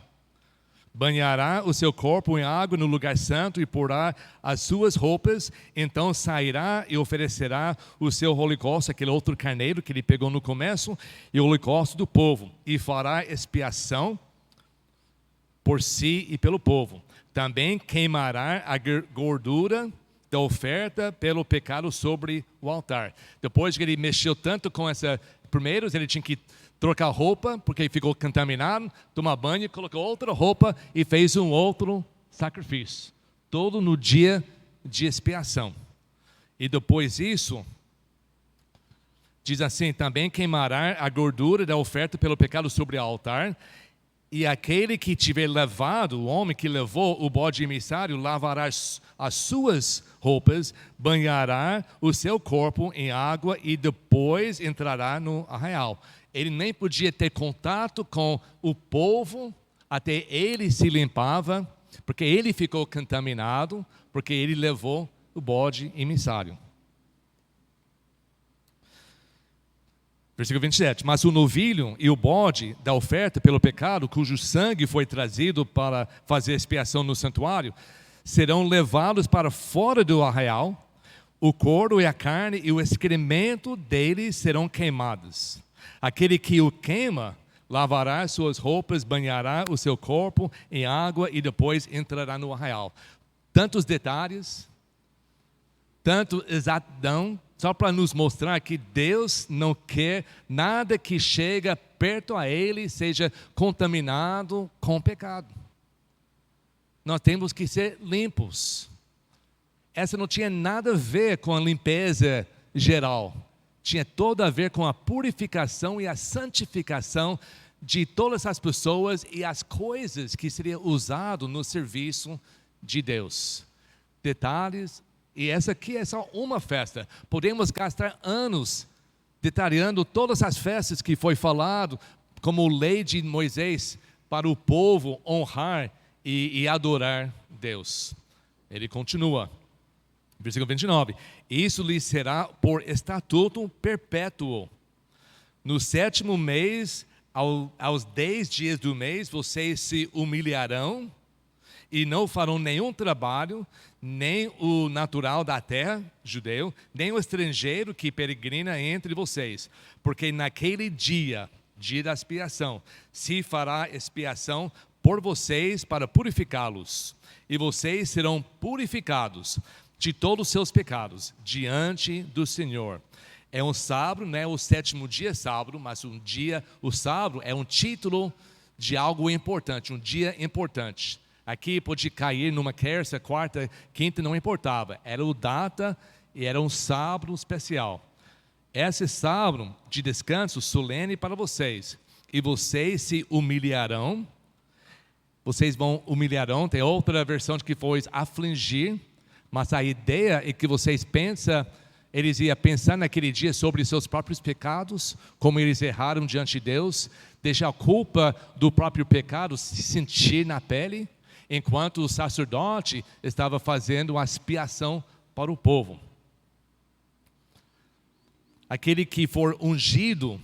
Banhará o seu corpo em água no lugar santo e porá as suas roupas, então sairá e oferecerá o seu holocausto, aquele outro carneiro que ele pegou no começo, e o holocausto do povo, e fará expiação por si e pelo povo. Também queimará a gordura da oferta pelo pecado sobre o altar. Depois que ele mexeu tanto com primeiro ele tinha que trocar roupa, porque ele ficou contaminado, tomar banho, colocou outra roupa e fez um outro sacrifício. Todo no dia de expiação. E depois disso, diz assim, também queimará a gordura da oferta pelo pecado sobre o altar, e aquele que tiver levado, o homem que levou o bode emissário, lavará as suas roupas, banhará o seu corpo em água e depois entrará no arraial. Ele nem podia ter contato com o povo, até ele se limpava, porque ele ficou contaminado, porque ele levou o bode emissário. Versículo 27. Mas o novilho e o bode da oferta pelo pecado, cujo sangue foi trazido para fazer expiação no santuário, serão levados para fora do arraial. O couro e a carne e o excremento deles serão queimados. Aquele que o queima lavará suas roupas, banhará o seu corpo em água e depois entrará no arraial. Tantos detalhes, tanto exatidão, só para nos mostrar que Deus não quer nada que chega perto a Ele seja contaminado com pecado. Nós temos que ser limpos. Essa não tinha nada a ver com a limpeza geral. Tinha todo a ver com a purificação e a santificação de todas as pessoas e as coisas que seriam usadas no serviço de Deus. Detalhes. E essa aqui é só uma festa. Podemos gastar anos detalhando todas as festas que foi falado, como lei de Moisés, para o povo honrar e adorar Deus. Ele continua, versículo 29. Isso lhe será por estatuto perpétuo. No 7º mês, aos 10 dias do mês, vocês se humilharão e não farão nenhum trabalho, nem o natural da terra, judeu, nem o estrangeiro que peregrina entre vocês, porque naquele dia da expiação, se fará expiação por vocês para purificá-los, e vocês serão purificados de todos os seus pecados diante do Senhor. É um sábado, não é o 7º dia sábado, mas o sábado é um título de algo importante, um dia importante. Aqui pode cair numa terça, quarta, quinta, não importava. Era o data e era um sábado especial. Esse sábado de descanso solene para vocês. E vocês se humilharão. Vocês humilharão. Tem outra versão que foi afligir. Mas a ideia é que eles iam pensar naquele dia sobre seus próprios pecados, como eles erraram diante de Deus, deixar a culpa do próprio pecado se sentir na pele, enquanto o sacerdote estava fazendo a expiação para o povo. aquele que for ungido,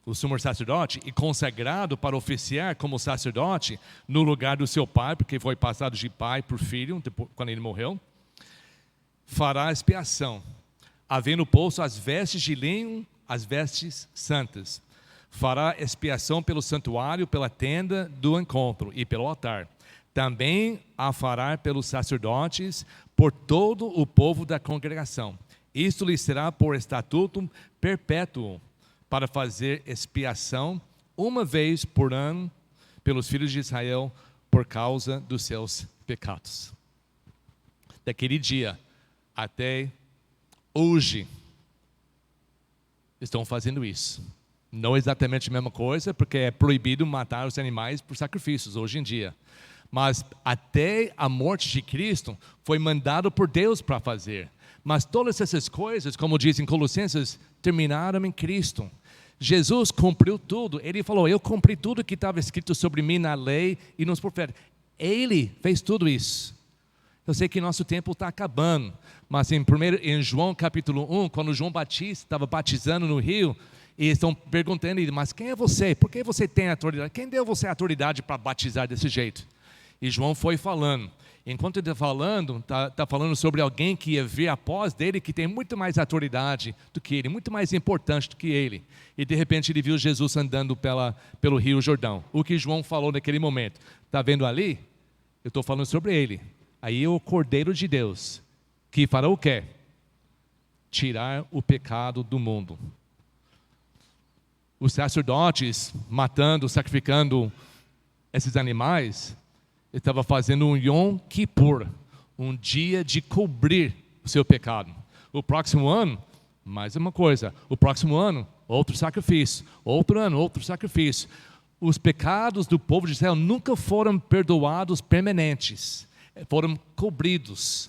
o sumo sacerdote, e consagrado para oficiar como sacerdote no lugar do seu pai, porque foi passado de pai para o filho, depois, quando ele morreu, fará expiação, havendo posto as vestes de linho, as vestes santas. Fará expiação pelo santuário, pela tenda do encontro e pelo altar. Também a fará pelos sacerdotes, por todo o povo da congregação. Isto lhe será por estatuto perpétuo, para fazer expiação uma vez por ano pelos filhos de Israel, por causa dos seus pecados. Daquele dia até hoje, estão fazendo isso. Não exatamente a mesma coisa, porque é proibido matar os animais por sacrifícios hoje em dia. Mas até a morte de Cristo foi mandado por Deus para fazer. Mas todas essas coisas, como diz em Colossenses, terminaram em Cristo. Jesus cumpriu tudo. Ele falou, eu cumpri tudo que estava escrito sobre mim na lei e nos profetas. Ele fez tudo isso. Eu sei que nosso tempo está acabando, mas em João capítulo 1, quando João Batista estava batizando no rio, e estão perguntando ele, mas quem é você? Por que você tem autoridade? Quem deu você a autoridade para batizar desse jeito? E João foi falando. Enquanto ele está falando, está falando sobre alguém que ia vir após dele, que tem muito mais autoridade do que ele, muito mais importante do que ele. E de repente ele viu Jesus andando pelo rio Jordão. O que João falou naquele momento? Está vendo ali? Eu estou falando sobre ele. Aí é o Cordeiro de Deus, que fará o quê? Tirar o pecado do mundo. Os sacerdotes matando, sacrificando esses animais, estava fazendo um Yom Kippur, um dia de cobrir o seu pecado. O próximo ano, mais uma coisa. O próximo ano, outro sacrifício. Outro ano, outro sacrifício. Os pecados do povo de Israel nunca foram perdoados permanentes. Foram cobridos.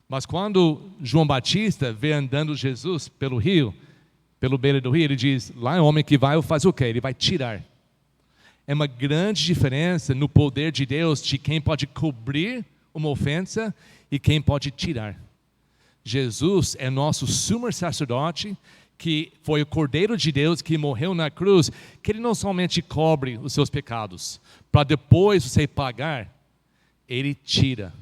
Mas quando João Batista vê andando Jesus pelo rio, pelo beira do rio, ele diz, lá é o homem que vai fazer o quê? Ele vai tirar. É uma grande diferença no poder de Deus de quem pode cobrir uma ofensa e quem pode tirar. Jesus é nosso sumo sacerdote, que foi o Cordeiro de Deus que morreu na cruz, que ele não somente cobre os seus pecados, para depois você pagar, ele tira.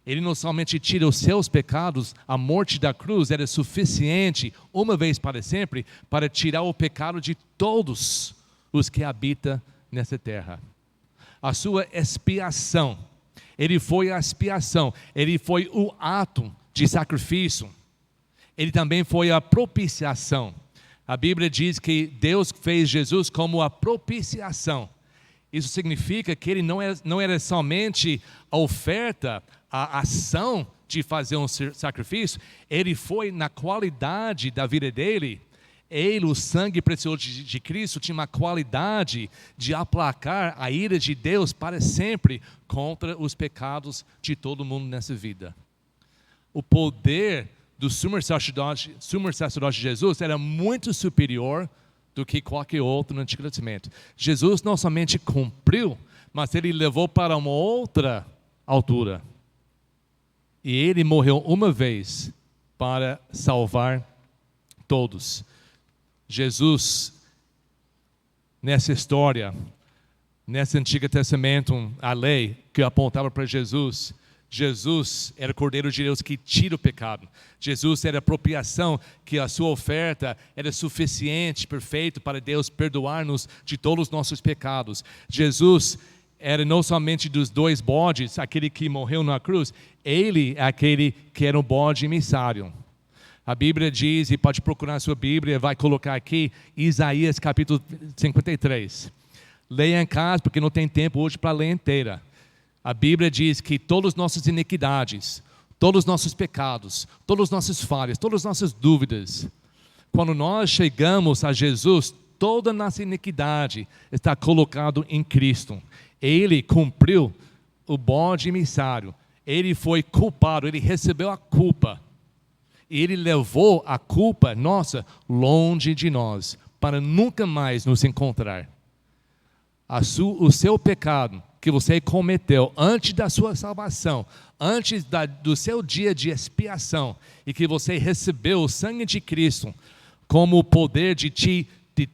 Ele não somente tira os seus pecados, a morte da cruz era suficiente, uma vez para sempre, para tirar o pecado de todos os que habitam nessa terra. A sua expiação, ele foi a expiação, ele foi o ato de sacrifício, ele também foi a propiciação. A Bíblia diz que Deus fez Jesus como a propiciação. Isso significa que ele não era somente a oferta, a ação de fazer um sacrifício, ele foi na qualidade da vida dele. Ele, o sangue precioso de Cristo, tinha uma qualidade de aplacar a ira de Deus para sempre contra os pecados de todo mundo nessa vida. O poder do sumo sacerdote de Jesus era muito superior do que qualquer outro no Antigo Testamento. Jesus não somente cumpriu, mas ele levou para uma outra altura. E ele morreu uma vez para salvar todos. Jesus, nessa história, nesse Antigo Testamento, a lei que apontava para Jesus, Jesus era o Cordeiro de Deus que tira o pecado. Jesus era a apropriação, que a sua oferta era suficiente, perfeito, para Deus perdoar-nos de todos os nossos pecados. Jesus era não somente dos dois bodes, aquele que morreu na cruz, ele é aquele que era um bode emissário. A Bíblia diz, e pode procurar a sua Bíblia, vai colocar aqui, Isaías capítulo 53. Leia em casa, porque não tem tempo hoje para ler inteira. A Bíblia diz que todas as nossas iniquidades, todos os nossos pecados, todas as nossas falhas, todas as nossas dúvidas, quando nós chegamos a Jesus, toda a nossa iniquidade está colocado em Cristo. Ele cumpriu o bode emissário. Ele foi culpado, ele recebeu a culpa. E ele levou a culpa nossa longe de nós, para nunca mais nos encontrar. O seu pecado que você cometeu antes da sua salvação, antes do seu dia de expiação, e que você recebeu o sangue de Cristo, como o poder de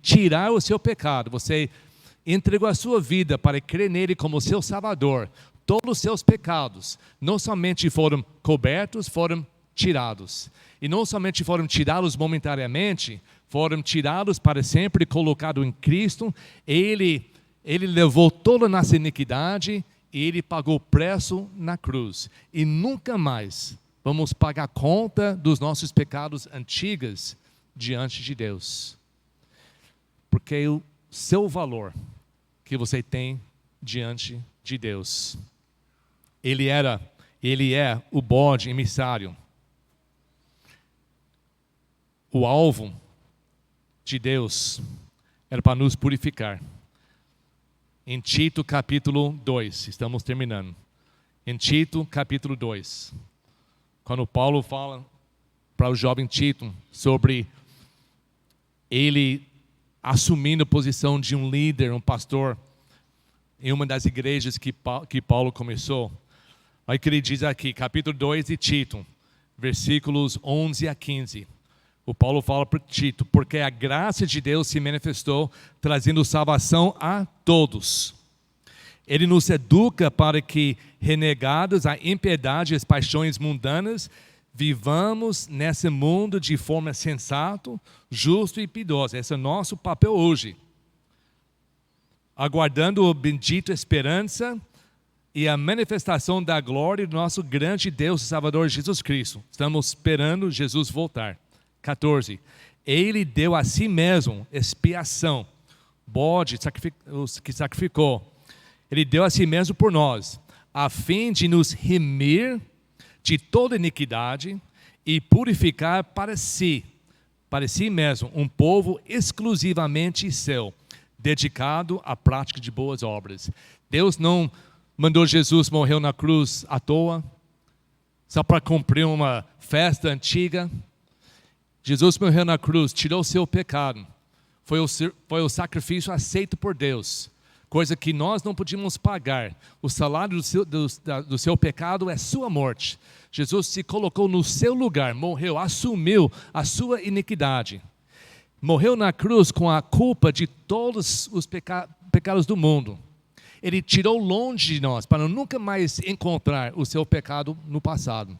tirar o seu pecado. Você entregou a sua vida para crer nele como seu Salvador. Todos os seus pecados não somente foram cobertos, foram tirados. E não somente foram tirados momentaneamente, foram tirados para sempre e colocados em Cristo. Ele levou toda a nossa iniquidade e Ele pagou o preço na cruz. E nunca mais vamos pagar conta dos nossos pecados antigos diante de Deus. Porque o seu valor que você tem diante de Deus. Ele é o bode emissário. O alvo de Deus era para nos purificar. Em Tito capítulo 2, estamos terminando. Em Tito capítulo 2, quando Paulo fala para o jovem Tito sobre ele assumindo a posição de um líder, um pastor, em uma das igrejas que Paulo começou. Aí que ele diz aqui, capítulo 2 de Tito, versículos 11 a 15. O Paulo fala para Tito, porque a graça de Deus se manifestou, trazendo salvação a todos. Ele nos educa para que, renegados a impiedade e as paixões mundanas, vivamos nesse mundo de forma sensata, justa e piedosa. Esse é o nosso papel hoje. Aguardando a bendita esperança e a manifestação da glória do nosso grande Deus e Salvador Jesus Cristo. Estamos esperando Jesus voltar. 14. Ele deu a si mesmo expiação, bode que sacrificou. Ele deu a si mesmo por nós, a fim de nos remir de toda iniquidade e purificar para si mesmo, um povo exclusivamente seu, dedicado à prática de boas obras. Deus não mandou Jesus morrer na cruz à toa, só para cumprir uma festa antiga. Jesus morreu na cruz, tirou o seu pecado. Foi o sacrifício aceito por Deus, coisa que nós não podíamos pagar. O salário do seu pecado é sua morte. Jesus se colocou no seu lugar, morreu, assumiu a sua iniquidade. Morreu na cruz com a culpa de todos os pecados do mundo. Ele tirou longe de nós, para nunca mais encontrar o seu pecado no passado.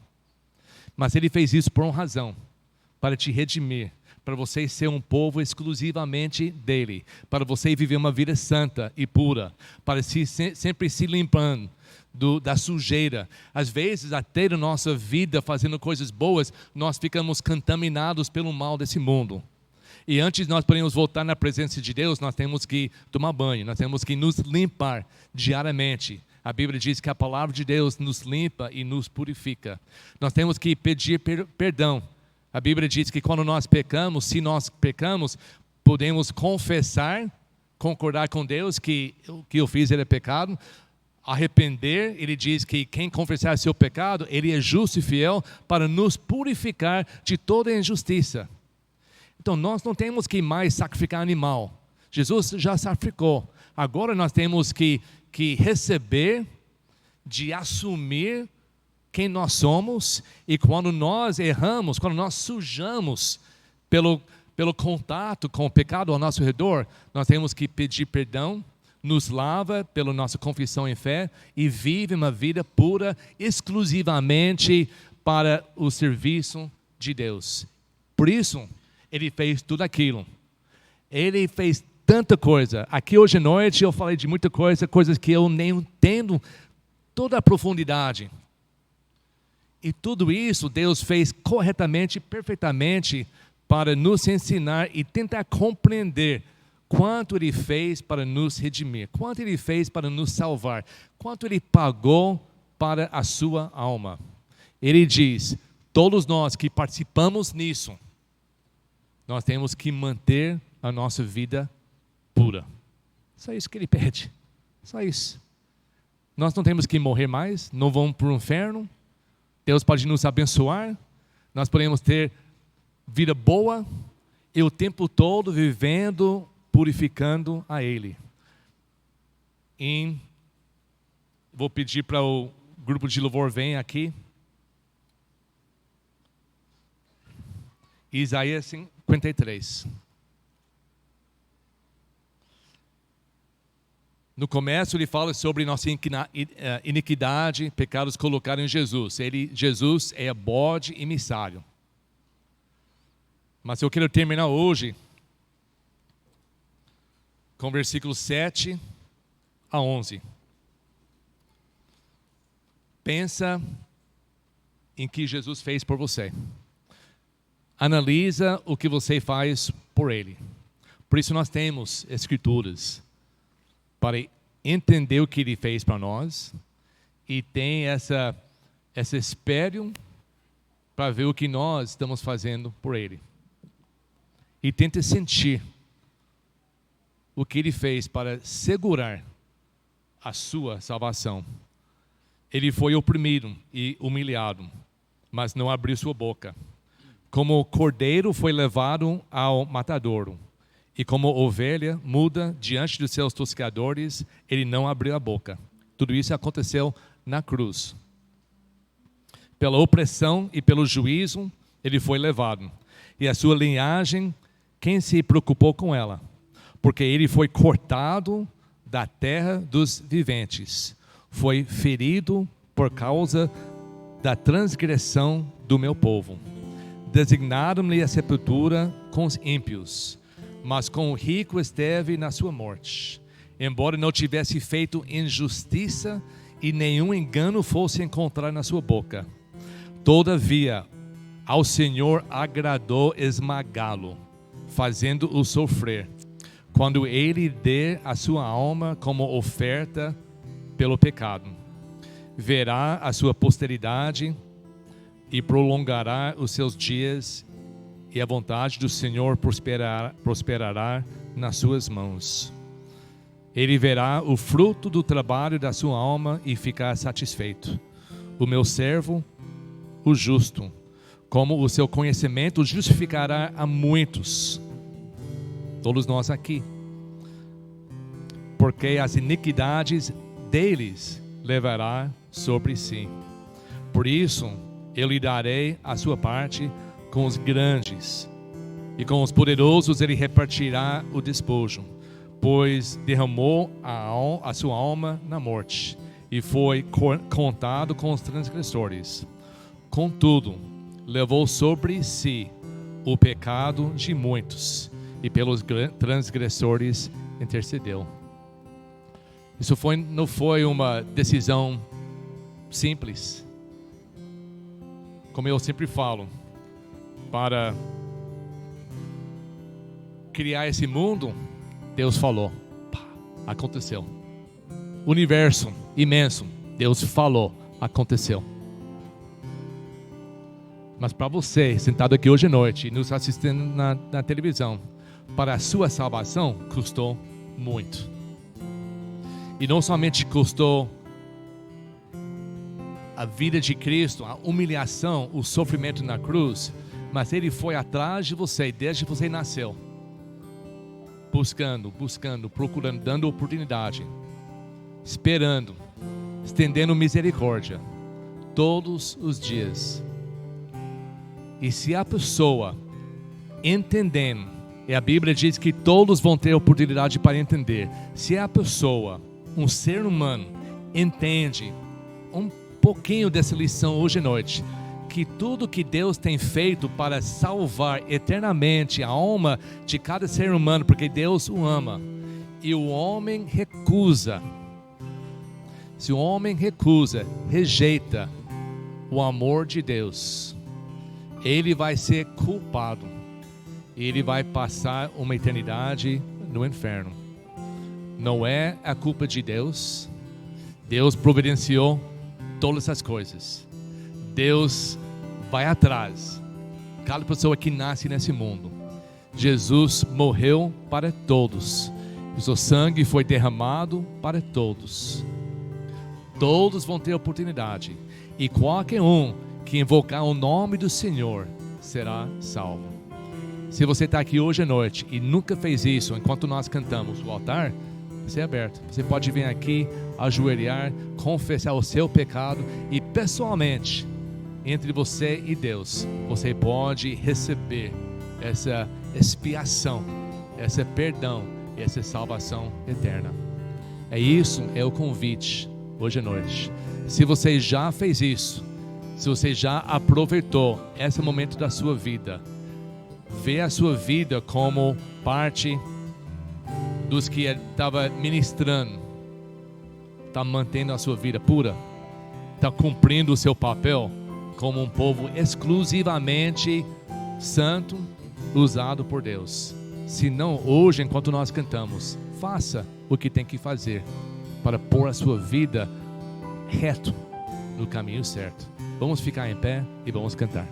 Mas Ele fez isso por uma razão, para te redimir, para você ser um povo exclusivamente dele, para você viver uma vida santa e pura, para sempre se limpando da sujeira. Às vezes, até na nossa vida, fazendo coisas boas, nós ficamos contaminados pelo mal desse mundo. E antes de nós podermos voltar na presença de Deus, nós temos que tomar banho, nós temos que nos limpar diariamente. A Bíblia diz que a palavra de Deus nos limpa e nos purifica. Nós temos que pedir perdão. A Bíblia diz que quando nós pecamos, se nós pecamos, podemos confessar, concordar com Deus que o que eu fiz era pecado, arrepender. Ele diz que quem confessar seu pecado, Ele é justo e fiel para nos purificar de toda injustiça. Então nós não temos que mais sacrificar animal. Jesus já sacrificou. Agora nós temos que receber, de assumir quem nós somos, e quando nós erramos, quando nós sujamos pelo contato com o pecado ao nosso redor, nós temos que pedir perdão, nos lava pela nossa confissão em fé e vive uma vida pura exclusivamente para o serviço de Deus. Por isso, Ele fez tudo aquilo. Ele fez tanta coisa. Aqui hoje à noite eu falei de muita coisa, coisas que eu nem entendo toda a profundidade. E tudo isso Deus fez corretamente, perfeitamente, para nos ensinar e tentar compreender quanto Ele fez para nos redimir, quanto Ele fez para nos salvar, quanto Ele pagou para a sua alma. Ele diz, todos nós que participamos nisso, nós temos que manter a nossa vida pura. Só isso que Ele pede, só isso. Nós não temos que morrer mais, não vamos para o inferno. Deus pode nos abençoar, nós podemos ter vida boa e o tempo todo vivendo, purificando a Ele. Vou pedir para o grupo de louvor vir aqui. Isaías 53. No começo ele fala sobre nossa iniquidade, pecados colocados em Jesus. Jesus é bode emissário. Mas eu quero terminar hoje com versículos 7 a 11. Pensa em que Jesus fez por você. Analisa o que você faz por Ele. Por isso nós temos escrituras para entender o que Ele fez para nós e tem essa espério para ver o que nós estamos fazendo por Ele. E tenta sentir o que Ele fez para segurar a sua salvação. Ele foi oprimido e humilhado, mas não abriu sua boca. Como cordeiro foi levado ao matadouro, e como ovelha muda diante dos seus tosqueadores, ele não abriu a boca. Tudo isso aconteceu na cruz. Pela opressão e pelo juízo, ele foi levado. E a sua linhagem, quem se preocupou com ela? Porque ele foi cortado da terra dos viventes. Foi ferido por causa da transgressão do meu povo. Designaram-lhe a sepultura com os ímpios, mas com o rico esteve na sua morte, embora não tivesse feito injustiça e nenhum engano fosse encontrado na sua boca. Todavia, ao Senhor agradou esmagá-lo, fazendo-o sofrer, quando ele der a sua alma como oferta pelo pecado. Verá a sua posteridade e prolongará os seus dias, e a vontade do Senhor prosperará nas suas mãos. Ele verá o fruto do trabalho da sua alma e ficará satisfeito. O meu servo, o justo, como o seu conhecimento justificará a muitos, todos nós aqui, porque as iniquidades deles levará sobre si. Por isso, eu lhe darei a sua parte com os grandes, e com os poderosos ele repartirá o despojo, pois derramou a sua alma na morte, e foi contado com os transgressores. Contudo, levou sobre si o pecado de muitos, e pelos transgressores intercedeu. Isso não foi uma decisão simples. Como eu sempre falo, para criar esse mundo, Deus falou, aconteceu. Universo imenso, Deus falou, aconteceu. Mas para você, sentado aqui hoje à noite e nos assistindo na televisão, para a sua salvação, custou muito. E não somente custou a vida de Cristo, a humilhação, o sofrimento na cruz, mas Ele foi atrás de você desde que você nasceu, buscando, procurando, dando oportunidade, esperando, estendendo misericórdia todos os dias. E se a pessoa entendendo, e a Bíblia diz que todos vão ter oportunidade para entender, se a pessoa, um ser humano, entende um pouquinho dessa lição hoje à noite, que tudo que Deus tem feito para salvar eternamente a alma de cada ser humano, porque Deus o ama, e o homem recusa, se o homem recusa, rejeita o amor de Deus, ele vai ser culpado, e ele vai passar uma eternidade no inferno. Não é a culpa de Deus. Deus providenciou todas essas coisas. Deus vai atrás cada pessoa que nasce nesse mundo. Jesus morreu para todos, o seu sangue foi derramado para todos. Todos vão ter oportunidade, e qualquer um que invocar o nome do Senhor será salvo. Se você está aqui hoje à noite e nunca fez isso enquanto nós cantamos, o altar vai é aberto. Você pode vir aqui, ajoelhar, confessar o seu pecado e pessoalmente entre você e Deus, você pode receber essa expiação, esse perdão, essa salvação eterna. Isso é o convite hoje à noite. Se você já fez isso, se você já aproveitou esse momento da sua vida, vê a sua vida como parte dos que estava ministrando, está mantendo a sua vida pura, está cumprindo o seu papel como um povo exclusivamente santo, usado por Deus. Se não, hoje, enquanto nós cantamos, faça o que tem que fazer para pôr a sua vida reto no caminho certo. Vamos ficar em pé e vamos cantar.